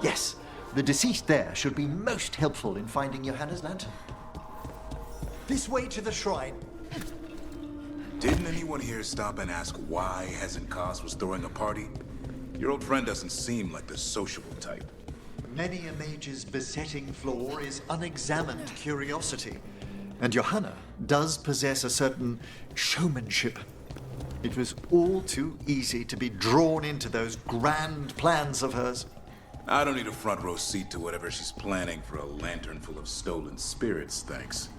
Yes, the deceased there should be most helpful in finding Johanna's lantern. This way to the shrine. Didn't anyone here stop and ask why Hezenkos was throwing a party? Your old friend doesn't seem like the sociable type. Many a mage's besetting flaw is unexamined curiosity. And Johanna does possess a certain showmanship. It was all too easy to be drawn into those grand plans of hers. I don't need a front row seat to whatever she's planning for a lantern full of stolen spirits, thanks.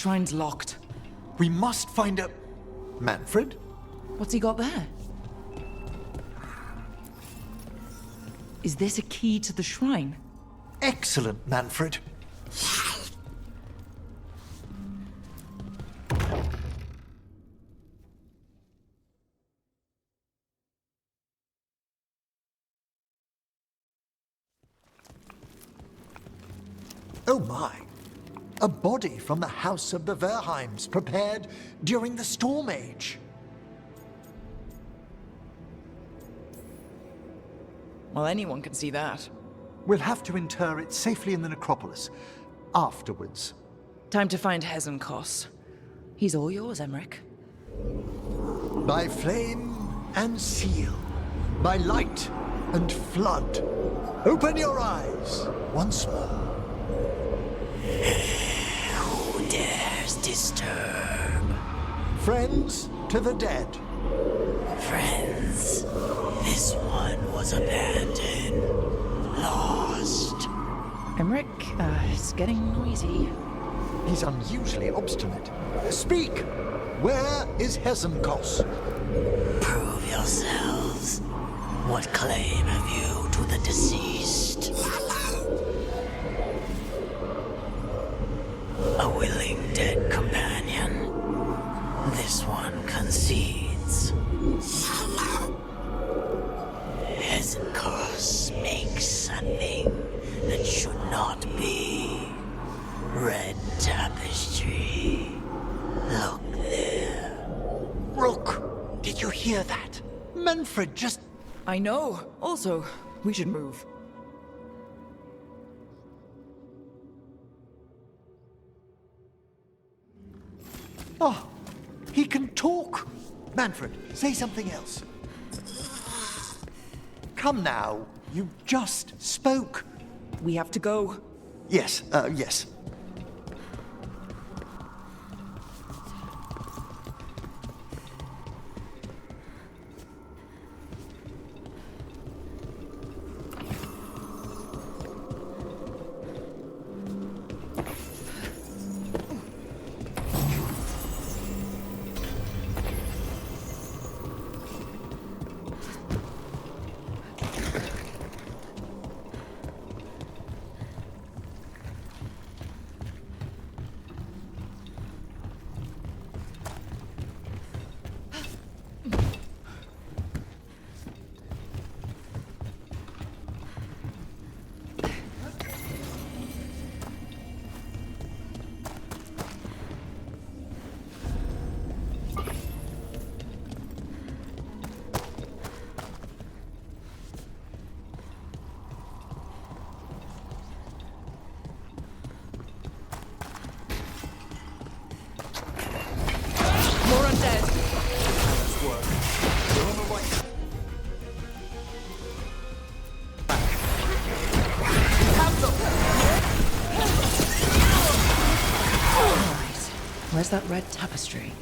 shrine's locked. We must find a... Manfred? What's he got there? Is this a key to the shrine? Excellent, Manfred. Oh my! A body from the House of the Verheims, prepared during the Storm Age. Well, anyone can see that. We'll have to inter it safely in the necropolis. Afterwards. Time to find Hezenkos. He's all yours, Emmrich. By flame and seal. By light and flood. Open your eyes once more. Who dares disturb? Friends to the dead. Friends. This one was abandoned. Lost. Emmrich, it's getting noisy. He's unusually obstinate. Speak! Where is Hezenkos? Prove yourselves. What claim have you to the deceased? A willing dead companion. This one concedes. Hezenkos makes a thing that should not be. Red tapestry. Look there. Rook! Did you hear that? Manfred just... I know. Also, we should move. Oh, he can talk! Manfred, say something else. Come now, you just spoke. We have to go. Yes, yes. Where's that red tapestry?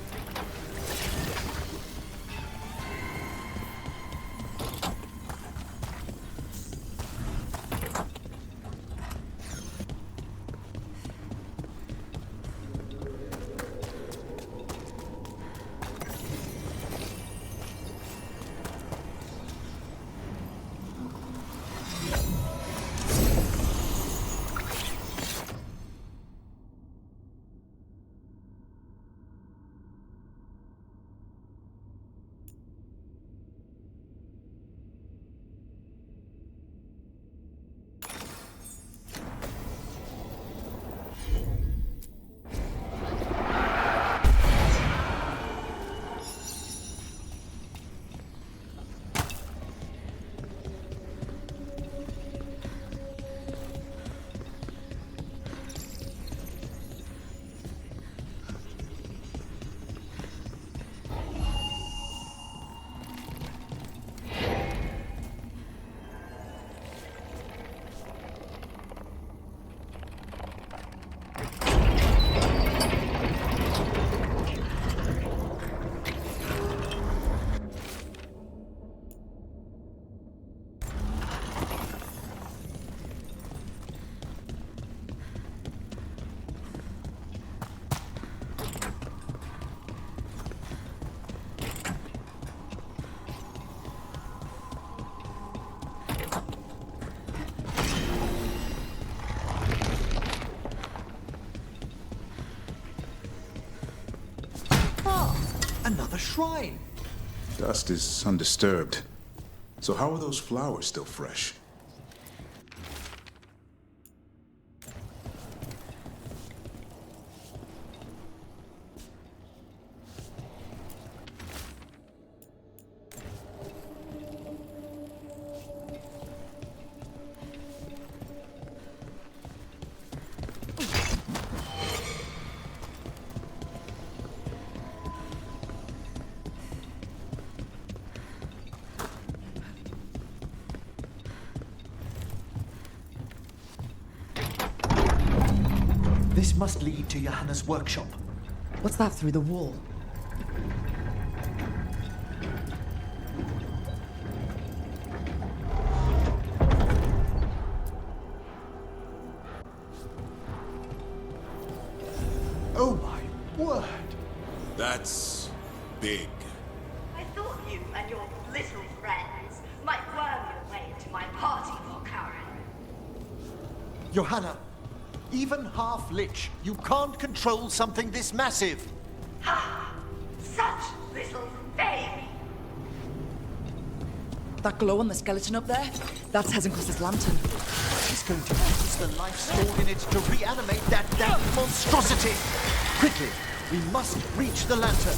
Another shrine! Dust is undisturbed. So how are those flowers still fresh? This must lead to Johanna's workshop. What's that through the wall? Oh my word! That's big. I thought you and your little friends might worm your way into my party for Karen. Johanna, even half Lich, you can't control something this massive. Ha! Such little baby! That glow on the skeleton up there? That's Hezenkos's lantern. She's going to use the life stored in it to reanimate that monstrosity. Quickly, we must reach the lantern.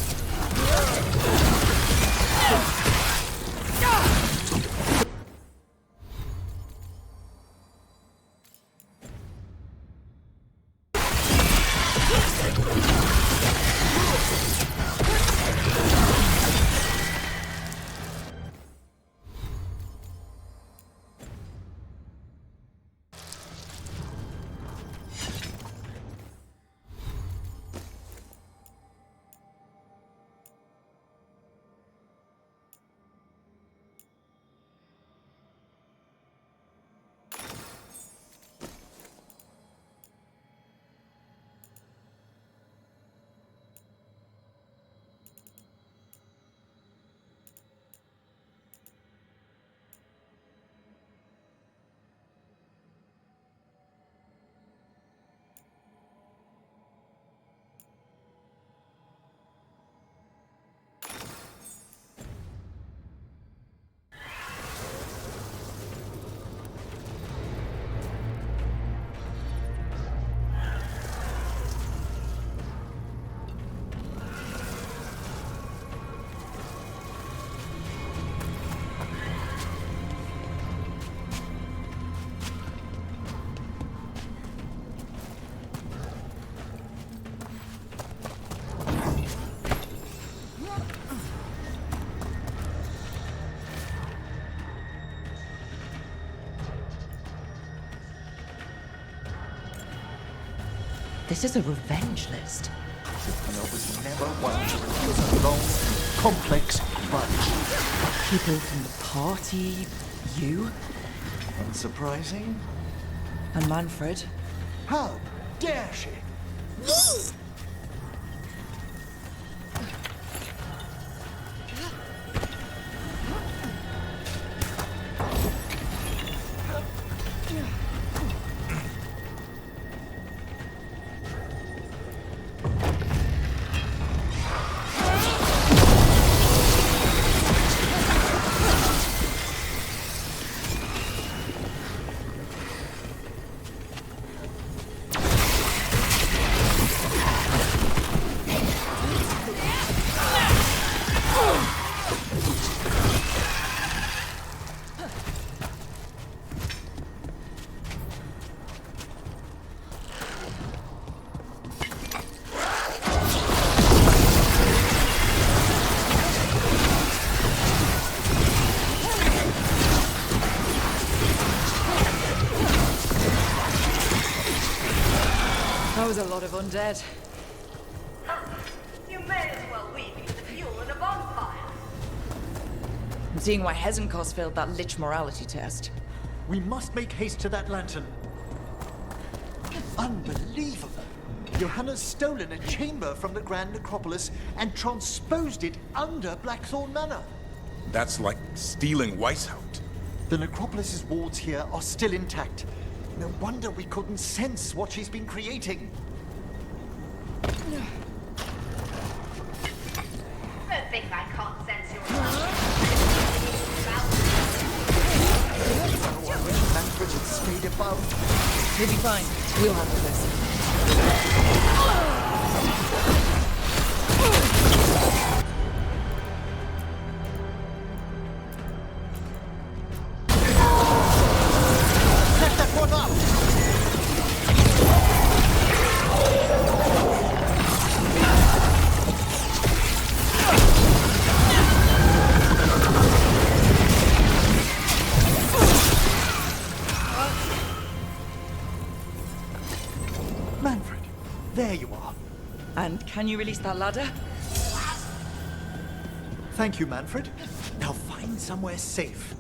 This is a revenge list. There was never one to refuse a long, complex bunch. People from the party, you, Unsurprising. and Manfred. How dare she? That was a lot of undead. You may as well weep into the fuel in a bonfire. I'm seeing why Hezenkos failed that Lich morality test. We must make haste to that lantern. Unbelievable! Johanna's stolen a chamber from the Grand Necropolis and transposed it under Blackthorn Manor. That's like stealing Weishaupt. The Necropolis's wards here are still intact. No wonder we couldn't sense what she's been creating. found. You'll be fine. We'll handle this. Set that one up! Manfred, there you are. And can you release that ladder? Thank you, Manfred. Now find somewhere safe.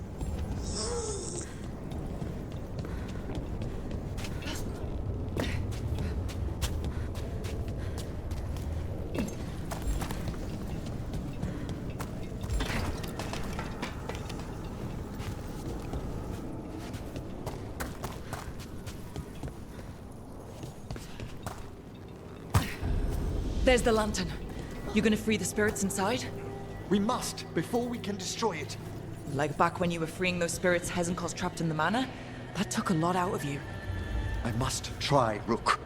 There's the lantern. You gonna free the spirits inside? We must, before we can destroy it. Like back when you were freeing those spirits Hezenko's trapped in the manor? That took a lot out of you. I must try, Rook.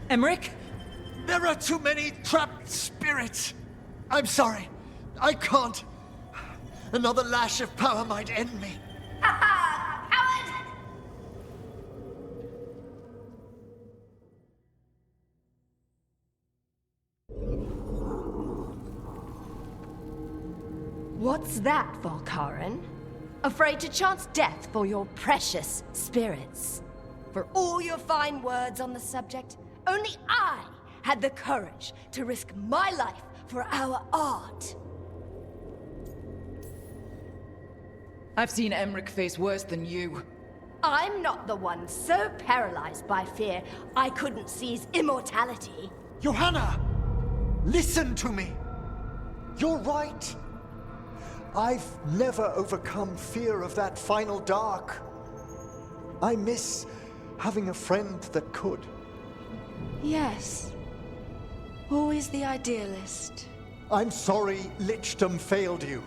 Emmrich? There are too many trapped spirits. I'm sorry. I can't. Another lash of power might end me. Coward! What's that, Volkaren? Afraid to chance death for your precious spirits? For all your fine words on the subject, only I had the courage to risk my life for our art. I've seen Emmrich face worse than you. I'm not the one so paralyzed by fear I couldn't seize immortality. Johanna! Listen to me! You're right. I've never overcome fear of that final dark. I miss having a friend that could. Yes. Always the idealist. I'm sorry Lichdom failed you.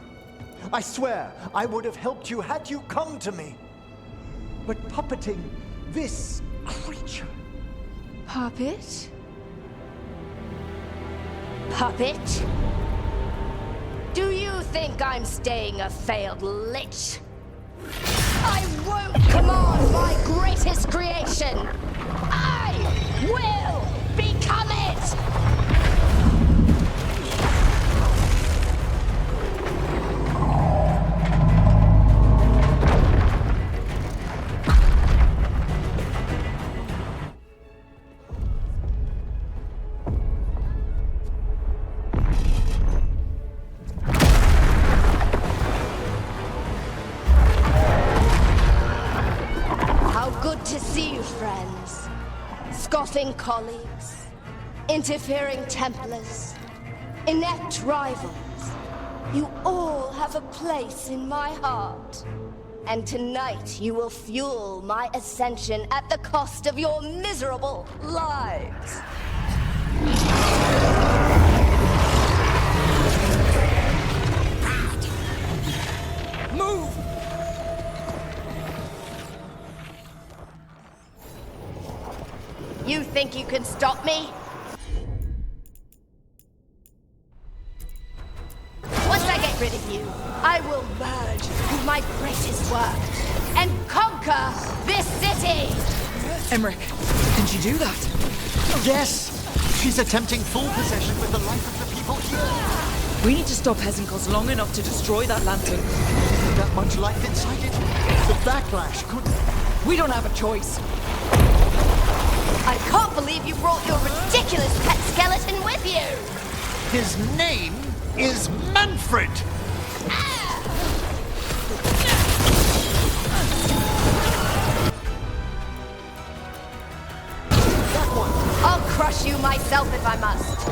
I swear I would have helped you had you come to me. But puppeting this creature... Puppet? Puppet? Do you think I'm staying a failed lich? I won't command my greatest creation! I will become it! To see you, friends. Scoffing colleagues, interfering Templars, inept rivals. You all have a place in my heart. And tonight you will fuel my ascension at the cost of your miserable lives. Move! You think you can stop me? Once I get rid of you, I will merge with my greatest work and conquer this city! Emmrich, can she do that? Yes! She's attempting full possession with the life of the people here. We need to stop Hezenkos long enough to destroy that lantern. That much life inside it? The backlash could... We don't have a choice. I can't believe you brought your ridiculous pet skeleton with you! His name is Manfred! I'll crush you myself if I must.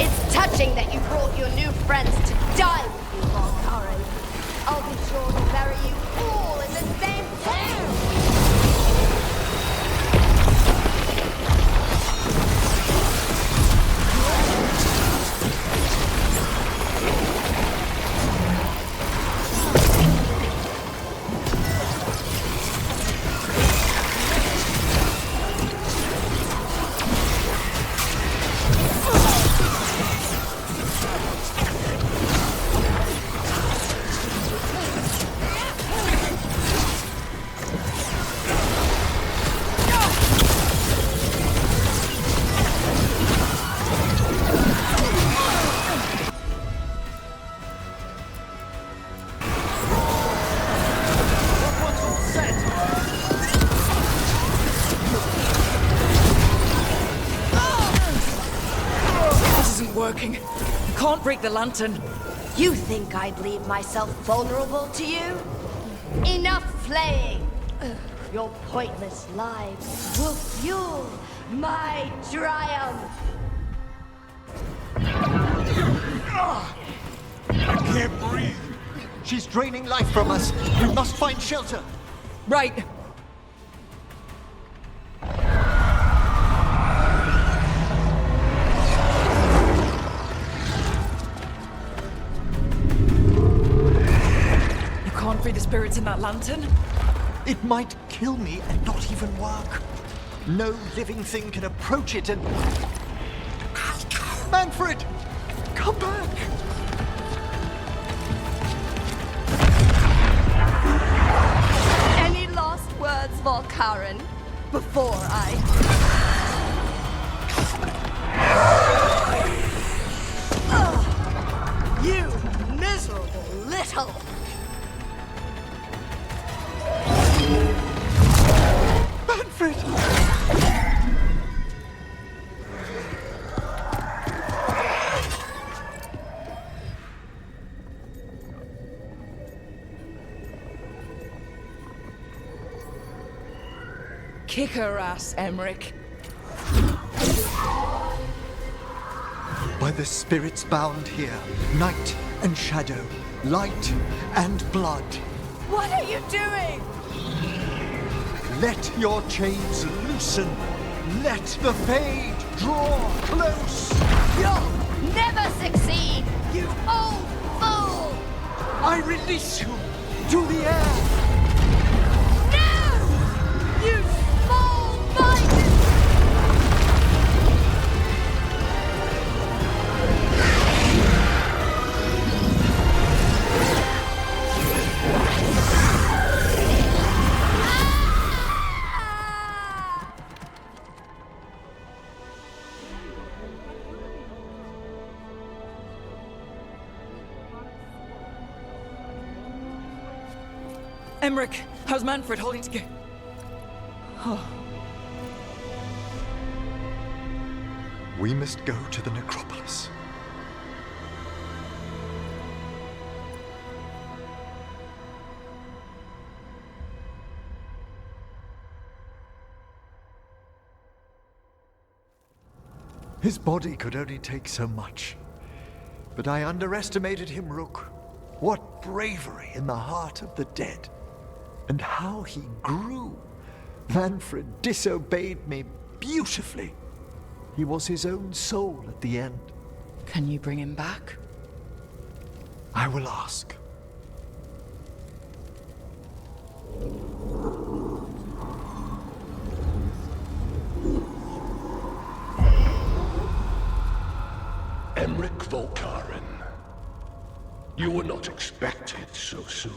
It's touching that you brought your new friends to die with you, Volkaren. I'll be sure to bury you all in the same tomb! working. I can't break the lantern. You think I'd leave myself vulnerable to you? Enough playing! Your pointless lives will fuel my triumph! I can't breathe. She's draining life from us. We must find shelter. Right. You can't free the spirits in that lantern? It might kill me and not even work. No living thing can approach it and... Manfred! Come back! Any last words, Volkaren, before I... You miserable little... Manfred! Kick her ass, Emmrich. By the spirits bound here, night and shadow, light and blood. What are you doing? Let your chains loosen. Let the fade draw close. You'll never succeed, you old fool! I release you to the air. No! You small-minded... Emmrich, how's Manfred holding together? Oh. We must go to the necropolis. His body could only take so much. But I underestimated him, Rook. What bravery in the heart of the dead. And how he grew. Manfred disobeyed me beautifully. He was his own soul at the end. Can you bring him back? I will ask. Emmrich Volkaren. You were not expected so soon.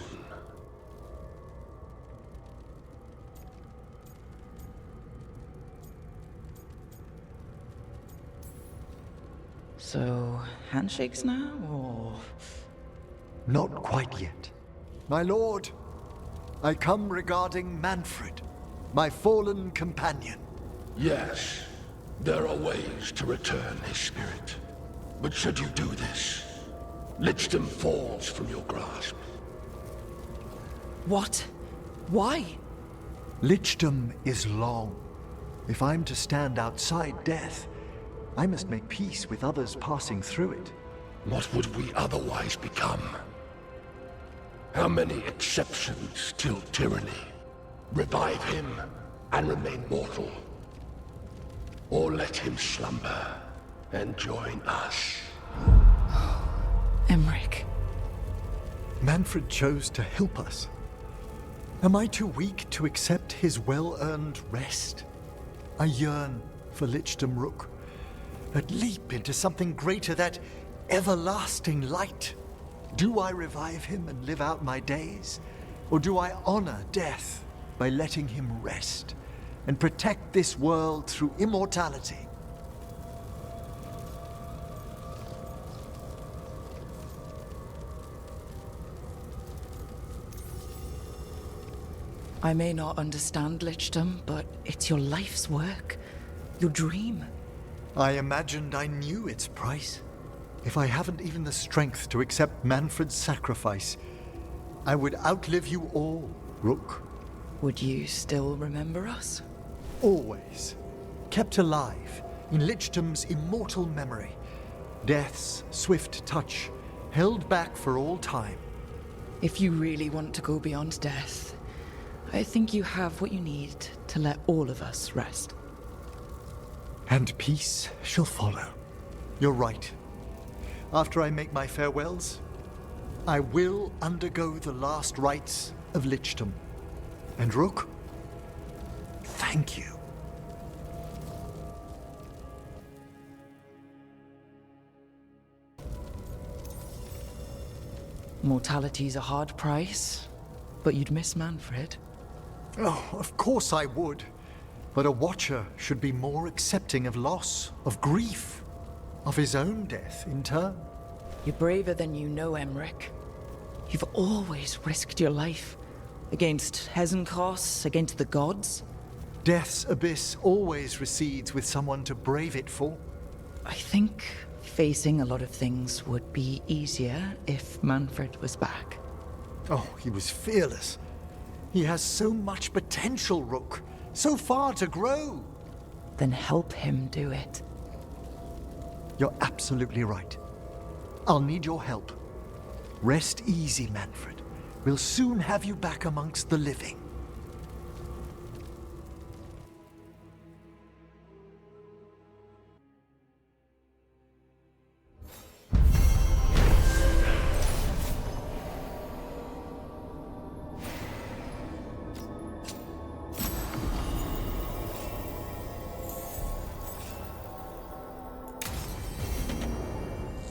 So, handshakes now, or...? Not quite yet. My lord, I come regarding Manfred, my fallen companion. Yes, there are ways to return his spirit. But should you do this, Lichdom falls from your grasp. What? Why? Lichdom is long. If I'm to stand outside death, I must make peace with others passing through it. What would we otherwise become? How many exceptions till tyranny? Revive him and remain mortal. Or let him slumber and join us. Emmrich. Manfred chose to help us. Am I too weak to accept his well-earned rest? I yearn for Lichdom Rook. That leap into something greater, that everlasting light. Do I revive him and live out my days? Or do I honor death by letting him rest and protect this world through immortality? I may not understand Lichdom, but it's your life's work. Your dream. I imagined I knew its price. If I haven't even the strength to accept Manfred's sacrifice, I would outlive you all, Rook. Would you still remember us? Always. Kept alive in Lichtam's immortal memory. Death's swift touch, held back for all time. If you really want to go beyond death, I think you have what you need to let all of us rest. And peace shall follow. You're right. After I make my farewells, I will undergo the last rites of Lichtam. And Rook, thank you. Mortality's a hard price, but you'd miss Manfred. Oh, of course I would. But a Watcher should be more accepting of loss, of grief, of his own death in turn. You're braver than you know, Emmrich. You've always risked your life. Against Hezenkos, against the gods. Death's abyss always recedes with someone to brave it for. I think facing a lot of things would be easier if Manfred was back. Oh, he was fearless. He has so much potential, Rook. So far to grow. Then help him do it. You're absolutely right. I'll need your help. Rest easy, Manfred. We'll soon have you back amongst the living.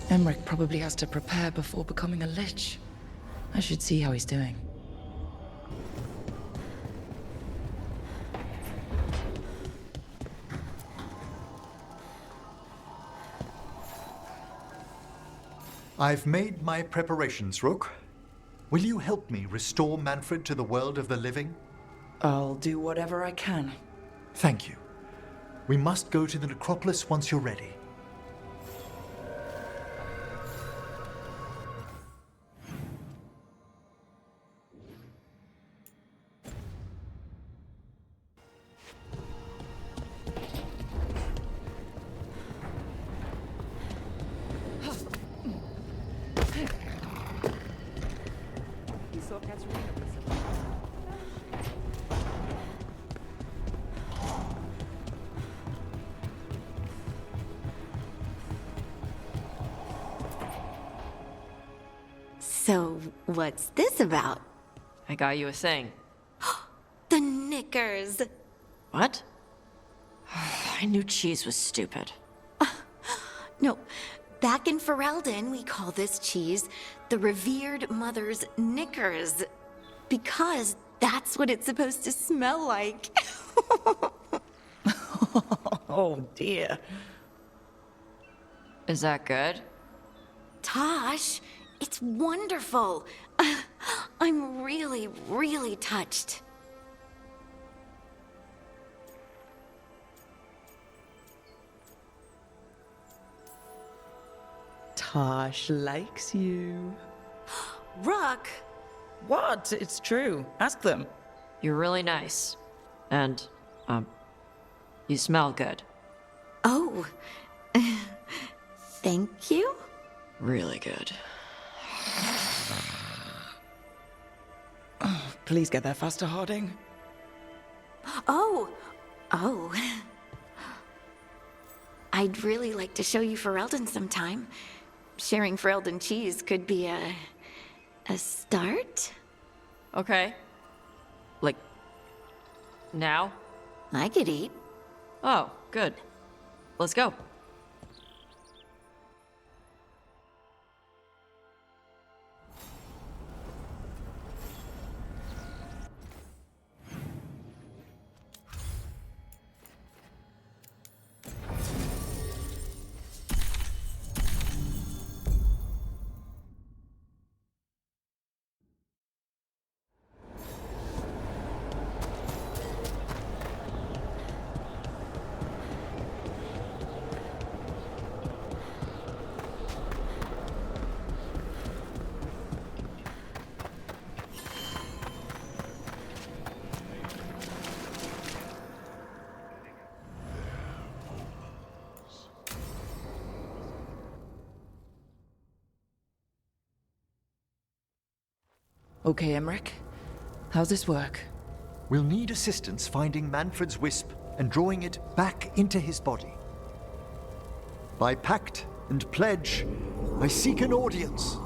Emmrich probably has to prepare before becoming a Lich. I should see how he's doing. I've made my preparations, Rook. Will you help me restore Manfred to the world of the living? I'll do whatever I can. Thank you. We must go to the necropolis once you're ready. So, what's this about? I got you a thing. The knickers! What? I knew cheese was stupid. No, back in Ferelden, we call this cheese the revered mother's knickers. Because that's what it's supposed to smell like. Oh dear. Is that good? Taash, it's wonderful. I'm really, really touched. Taash likes you. Rook! What? It's true. Ask them. You're really nice. And, you smell good. Oh. Thank you? Really good. Oh, please get there faster, Harding. Oh. I'd really like to show you Ferelden sometime. Sharing Ferelden cheese could be a start? Okay. Like, now? I could eat. Oh, good. Let's go. Okay, Emmrich. How's this work? We'll need assistance finding Manfred's wisp and drawing it back into his body. By pact and pledge, I seek an audience.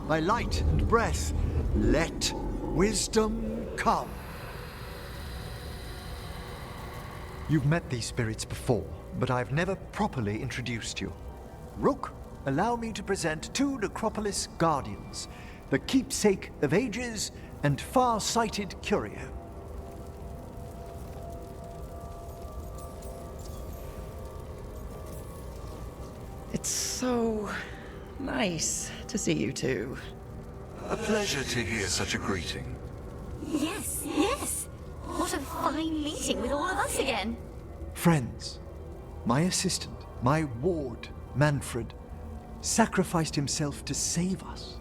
By light and breath, let wisdom come. You've met these spirits before, but I've never properly introduced you. Rook, allow me to present two Necropolis guardians, the keepsake of ages and far-sighted curio. It's so nice to see you two. A pleasure to hear such a greeting. Yes, yes. What a fine meeting with all of us again. Friends, my assistant, my ward, Manfred, sacrificed himself to save us.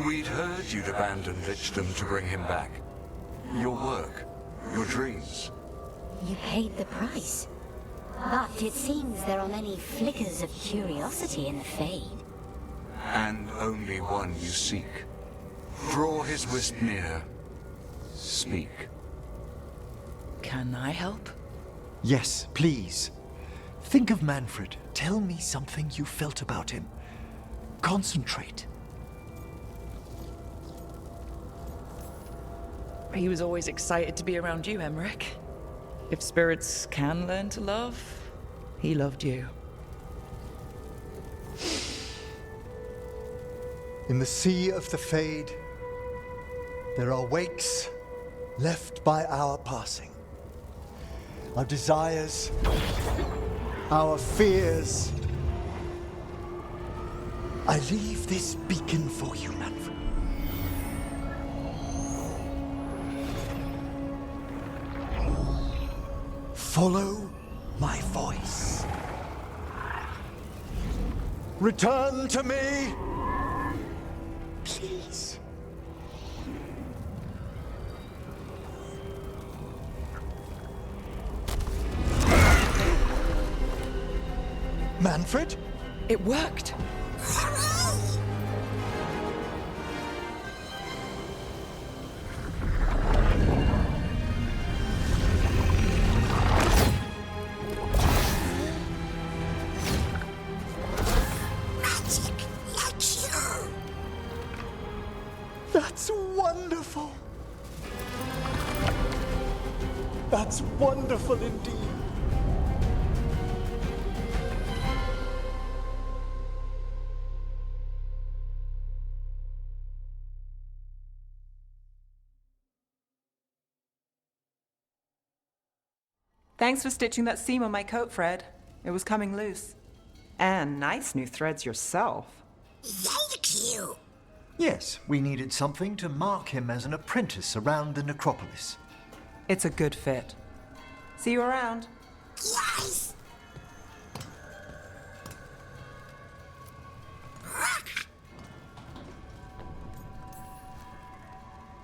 We'd heard you'd abandoned Lichdom to bring him back. Your work, your dreams. You paid the price. But it seems there are many flickers of curiosity in the Fade. And only one you seek. Draw his wisp near. Speak. Can I help? Yes, please. Think of Manfred. Tell me something you felt about him. Concentrate. He was always excited to be around you, Emmrich. If spirits can learn to love, he loved you. In the sea of the Fade, there are wakes left by our passing. Our desires, our fears. I leave this beacon for you, Manfred. Follow my voice. Return to me, please. Manfred? It worked! That's wonderful! That's wonderful indeed! Thanks for stitching that seam on my coat, Fred. It was coming loose. And nice new threads yourself. Thank you! Yes, we needed something to mark him as an apprentice around the Necropolis. It's a good fit. See you around. Yes!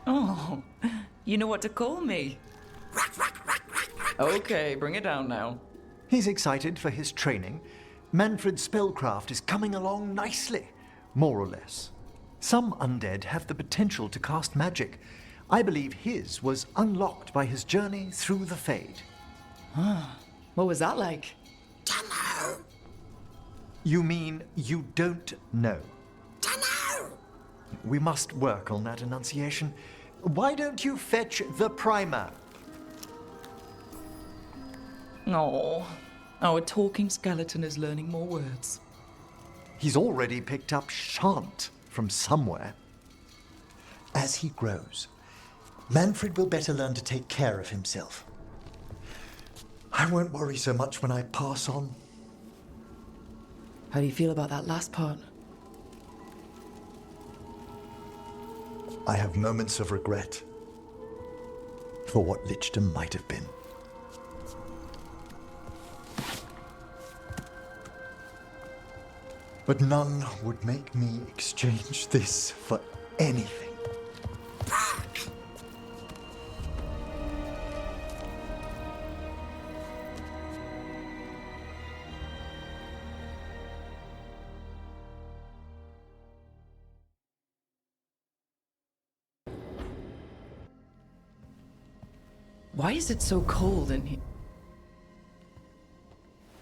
Oh, you know what to call me. Okay, bring it down now. He's excited for his training. Manfred's spellcraft is coming along nicely, more or less. Some undead have the potential to cast magic. I believe his was unlocked by his journey through the Fade. What was that like? Dunno. You mean you don't know? Dunno. We must work on that enunciation. Why don't you fetch the primer? Oh, our talking skeleton is learning more words. He's already picked up shan't from somewhere. As he grows, Manfred will better learn to take care of himself. I won't worry so much when I pass on. How do you feel about that last part? I have moments of regret for what Lichdom might have been. But none would make me exchange this for anything. Why is it so cold in here?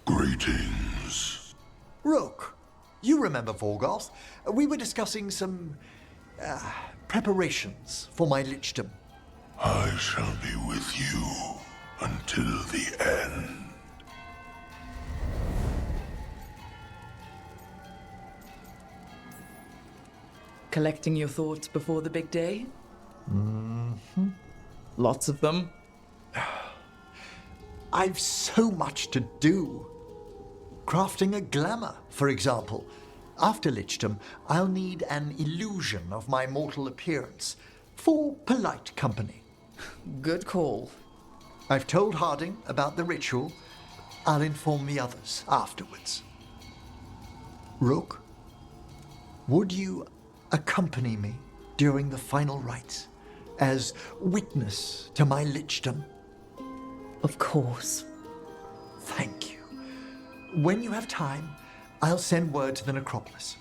Greetings. Rook, you remember Vorgoth? We were discussing some preparations for my lichdom. I shall be with you until the end. Collecting your thoughts before the big day? Mm-hmm. Lots of them. I've so much to do. Crafting a glamour, for example. After lichdom, I'll need an illusion of my mortal appearance for polite company. Good call. I've told Harding about the ritual. I'll inform the others afterwards. Rook, would you accompany me during the final rites as witness to my lichdom? Of course. Thank you. When you have time, I'll send word to the necropolis.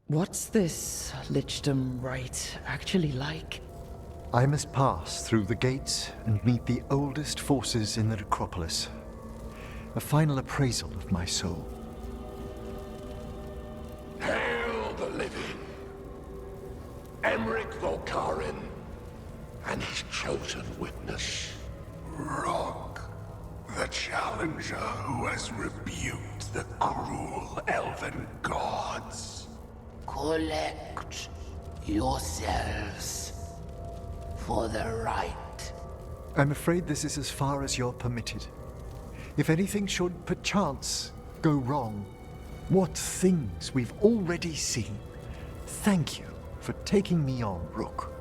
What's this lichdom rite actually like? I must pass through the gates and meet the oldest forces in the necropolis. A final appraisal of my soul. Hail the living! Emmrich Volkarin and his chosen witness, Rock, the challenger who has rebuked the cruel elven gods. Collect yourselves for the right. I'm afraid this is as far as you're permitted. If anything should perchance go wrong, what things we've already seen. Thank you for taking me on, Rook.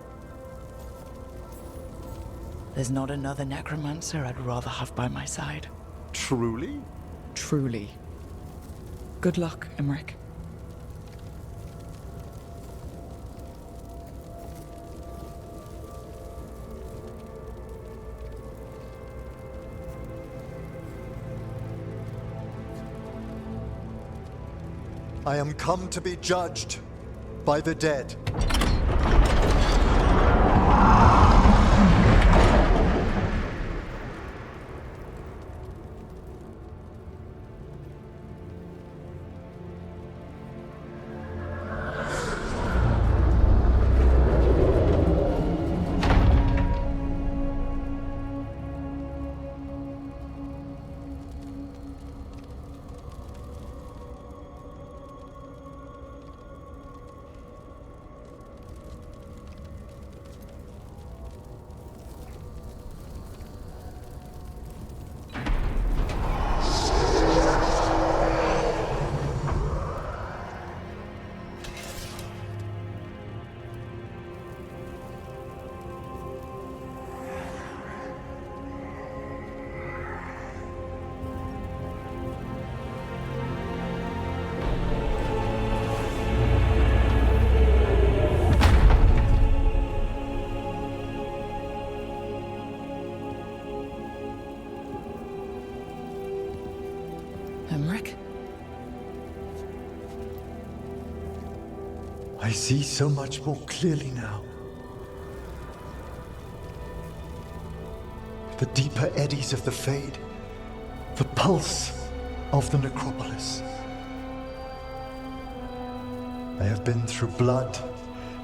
There's not another necromancer I'd rather have by my side. Truly? Truly. Good luck, Emmrich. I am come to be judged by the dead. Emmrich? I see so much more clearly now. The deeper eddies of the Fade, the pulse of the necropolis. I have been through blood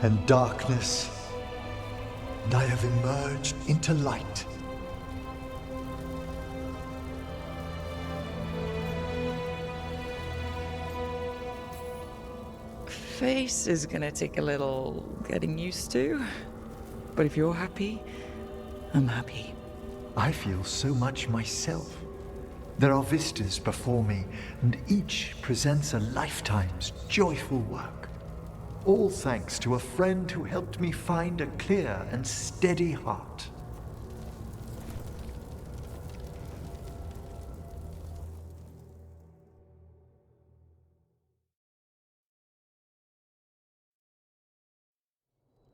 and darkness, and I have emerged into light. Face is gonna take a little getting used to. But if you're happy, I'm happy. I feel so much myself. There are vistas before me, and each presents a lifetime's joyful work. All thanks to a friend who helped me find a clear and steady heart.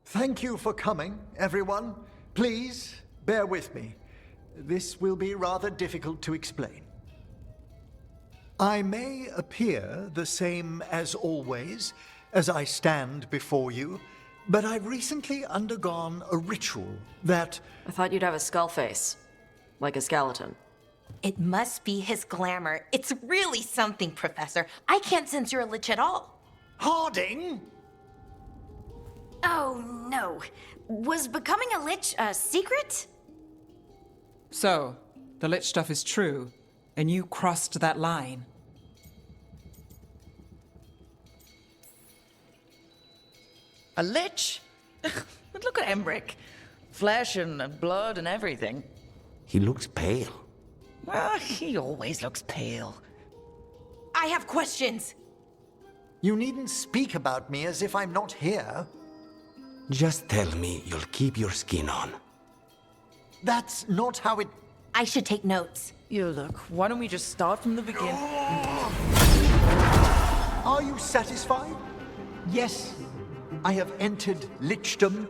Thank you for coming, everyone. Please, bear with me. This will be rather difficult to explain. I may appear the same as always, as I stand before you, but I've recently undergone a ritual that... I thought you'd have a skull face. Like a skeleton. It must be his glamour. It's really something, Professor. I can't sense you're a lich at all. Harding? Oh, no. Was becoming a lich a secret? So, the Lich stuff is true, and you crossed that line. A Lich? But look at Emmrich. Flesh and blood and everything. He looks pale. Well, he always looks pale. I have questions. You needn't speak about me as if I'm not here. Just tell me you'll keep your skin on. That's not how it... I should take notes. You look, why don't we just start from the beginning? Are you satisfied? Yes, I have entered Lichdom,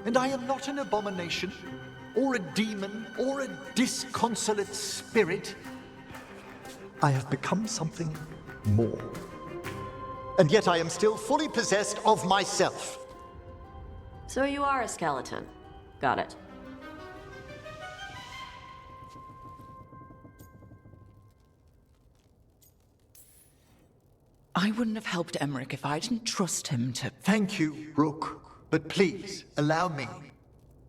and I am not an abomination, or a demon, or a disconsolate spirit. I have become something more. And yet I am still fully possessed of myself. So you are a skeleton. Got it. I wouldn't have helped Emmrich if I didn't trust him to... Thank you, Rook, but please allow me.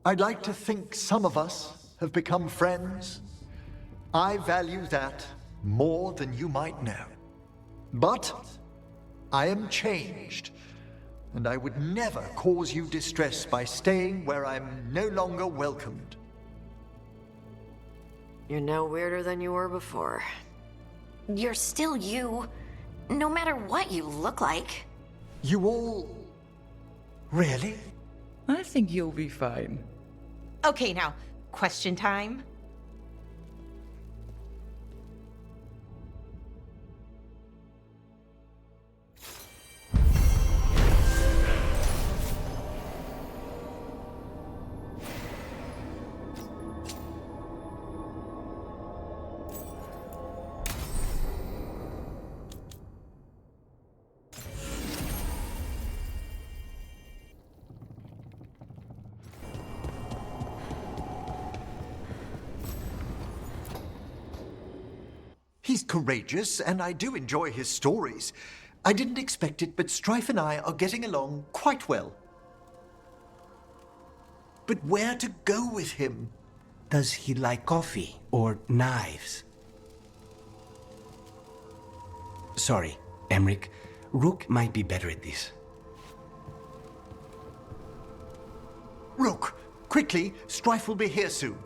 I'd like to think some of us have become friends. I value that more than you might know. But I am changed, and I would never cause you distress by staying where I'm no longer welcomed. You're no weirder than you were before. You're still you, no matter what you look like. You all... Really? I think you'll be fine. Okay, now, question time. He's courageous, and I do enjoy his stories. I didn't expect it, but Strife and I are getting along quite well. But where to go with him? Does he like coffee or knives? Sorry, Emmrich. Rook might be better at this. Rook, quickly, Strife will be here soon.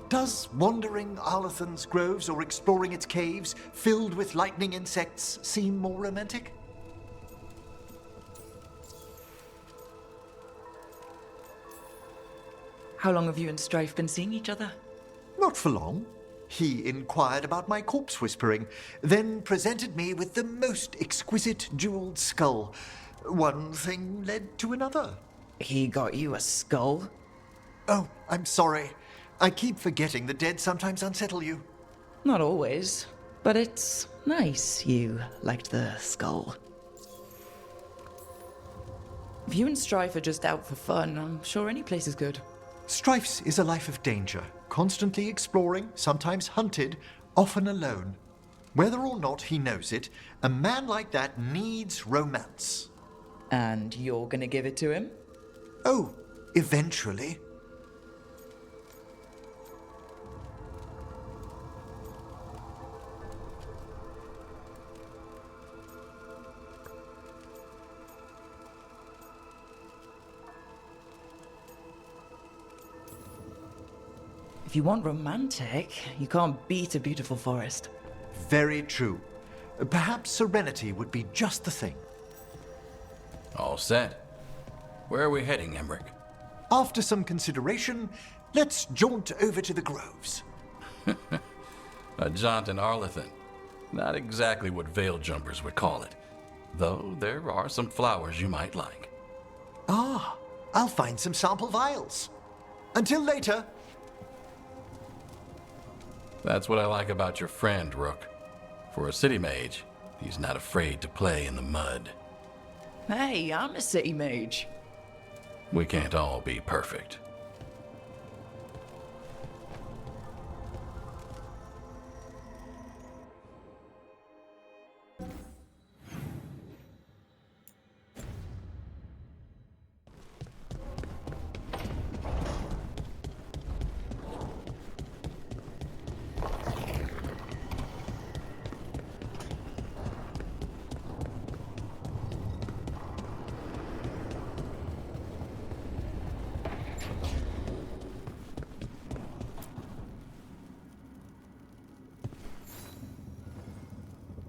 Does wandering Arlathan's groves or exploring its caves, filled with lightning insects, seem more romantic? How long have you and Strife been seeing each other? Not for long. He inquired about my corpse whispering, then presented me with the most exquisite jeweled skull. One thing led to another. He got you a skull? Oh, I'm sorry. I keep forgetting the dead sometimes unsettle you. Not always, but it's nice you liked the skull. If you and Strife are just out for fun, I'm sure any place is good. Strife's is a life of danger, constantly exploring, sometimes hunted, often alone. Whether or not he knows it, a man like that needs romance. And you're gonna give it to him? Oh, eventually. If you want romantic, you can't beat a beautiful forest. Very true. Perhaps serenity would be just the thing. All set. Where are we heading, Emmrich? After some consideration, let's jaunt over to the groves. A jaunt in Arlethan. Not exactly what veil jumpers would call it. Though there are some flowers you might like. Ah, I'll find some sample vials. Until later. That's what I like about your friend, Rook. For a city mage, he's not afraid to play in the mud. Hey, I'm a city mage. We can't all be perfect.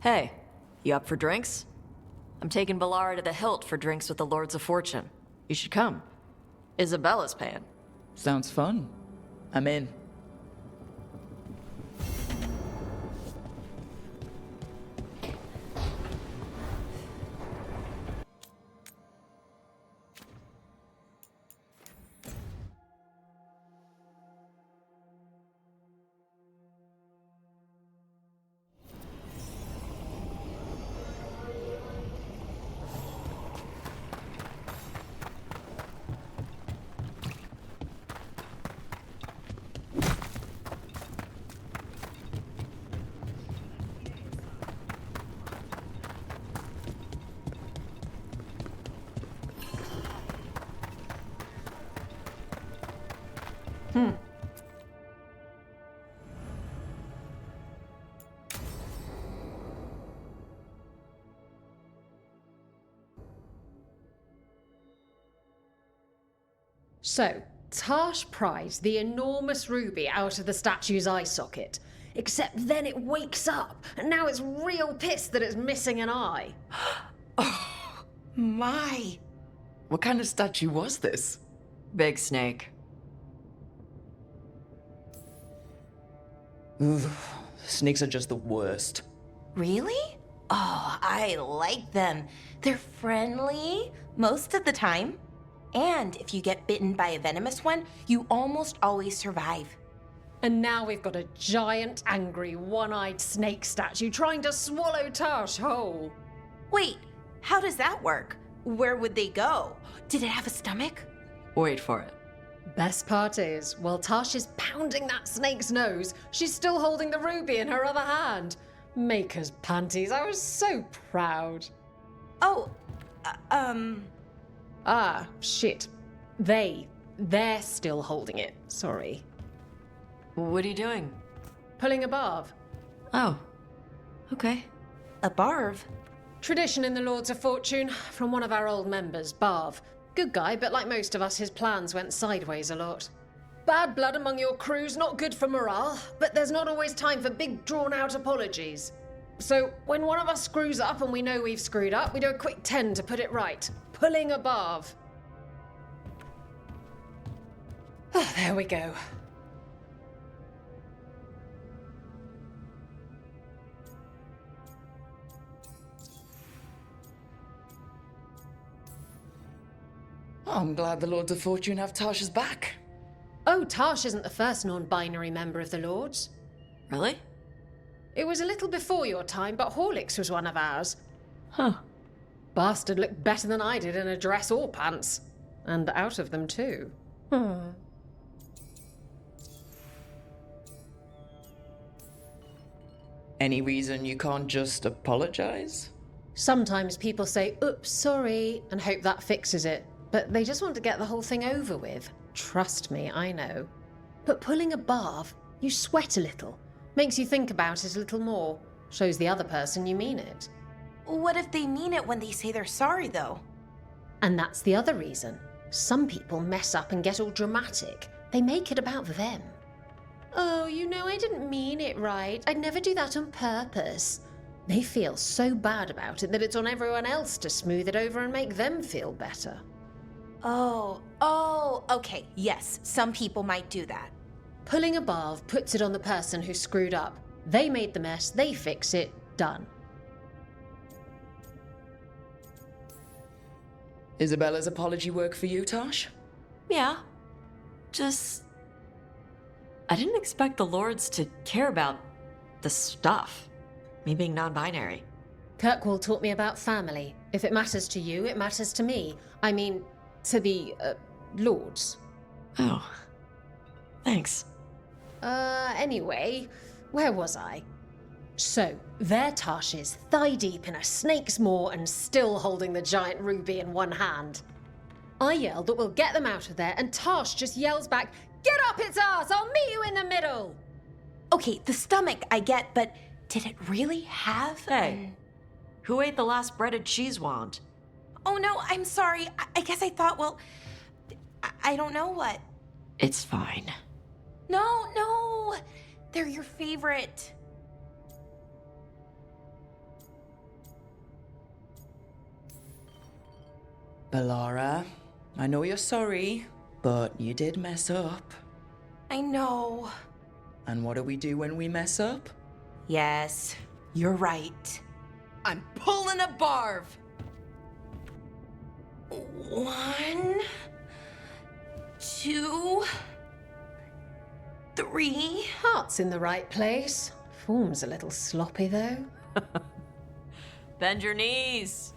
Hey, you up for drinks? I'm taking Valara to the Hilt for drinks with the Lords of Fortune. You should come. Isabella's paying. Sounds fun. I'm in. So, Taash pries the enormous ruby out of the statue's eye socket. Except then it wakes up, and now it's real pissed that it's missing an eye. Oh, my. What kind of statue was this? Big snake. Ugh, snakes are just the worst. Really? Oh, I like them. They're friendly most of the time. And if you get bitten by a venomous one, you almost always survive. And now we've got a giant, angry, one-eyed snake statue trying to swallow Taash whole. Wait, how does that work? Where would they go? Did it have a stomach? Wait for it. Best part is, while Taash is pounding that snake's nose, she's still holding the ruby in her other hand. Maker's panties, I was so proud. Oh, Ah, shit. They're still holding it. Sorry. What are you doing? Pulling a barv. Oh, okay. A barv? Tradition in the Lords of Fortune, from one of our old members, Barv. Good guy, but like most of us, his plans went sideways a lot. Bad blood among your crew's not good for morale, but there's not always time for big, drawn-out apologies. So, when one of us screws up and we know we've screwed up, we do a quick 10 to put it right. Pulling a barv. Oh, there we go. Oh, I'm glad the Lords of Fortune have Taash's back. Oh, Taash isn't the first non-binary member of the Lords. Really? It was a little before your time, but Horlicks was one of ours. Huh. Bastard looked better than I did in a dress or pants. And out of them, too. Any reason you can't just apologize? Sometimes people say, oops, sorry, and hope that fixes it. But they just want to get the whole thing over with. Trust me, I know. But pulling a barv, you sweat a little. Makes you think about it a little more. Shows the other person you mean it. What if they mean it when they say they're sorry, though? And that's the other reason. Some people mess up and get all dramatic. They make it about them. Oh, you know, I didn't mean it right. I'd never do that on purpose. They feel so bad about it that it's on everyone else to smooth it over and make them feel better. Oh, okay, yes, some people might do that. Pulling a barv puts it on the person who screwed up. They made the mess, they fix it, done. Isabella's apology work for you, Taash? Yeah. Just... I didn't expect the Lords to care about the stuff. Me being non-binary. Kirkwall taught me about family. If it matters to you, it matters to me. I mean, to the, Lords. Oh. Thanks. Anyway, where was I? So, there Taash is, thigh-deep in a snake's maw and still holding the giant ruby in one hand. I yelled that we'll get them out of there, and Taash just yells back, "Get up its ass! I'll meet you in the middle!" Okay, the stomach I get, but did it really have Hey, who ate the last breaded cheese wand? Oh no, I'm sorry. I guess I thought, well, I don't know what. It's fine. No, they're your favorite. Bellara, I know you're sorry, but you did mess up. I know. And what do we do when we mess up? Yes, you're right. I'm pulling a barv. 1, 2, 3. Heart's in the right place. Form's a little sloppy, though. Bend your knees.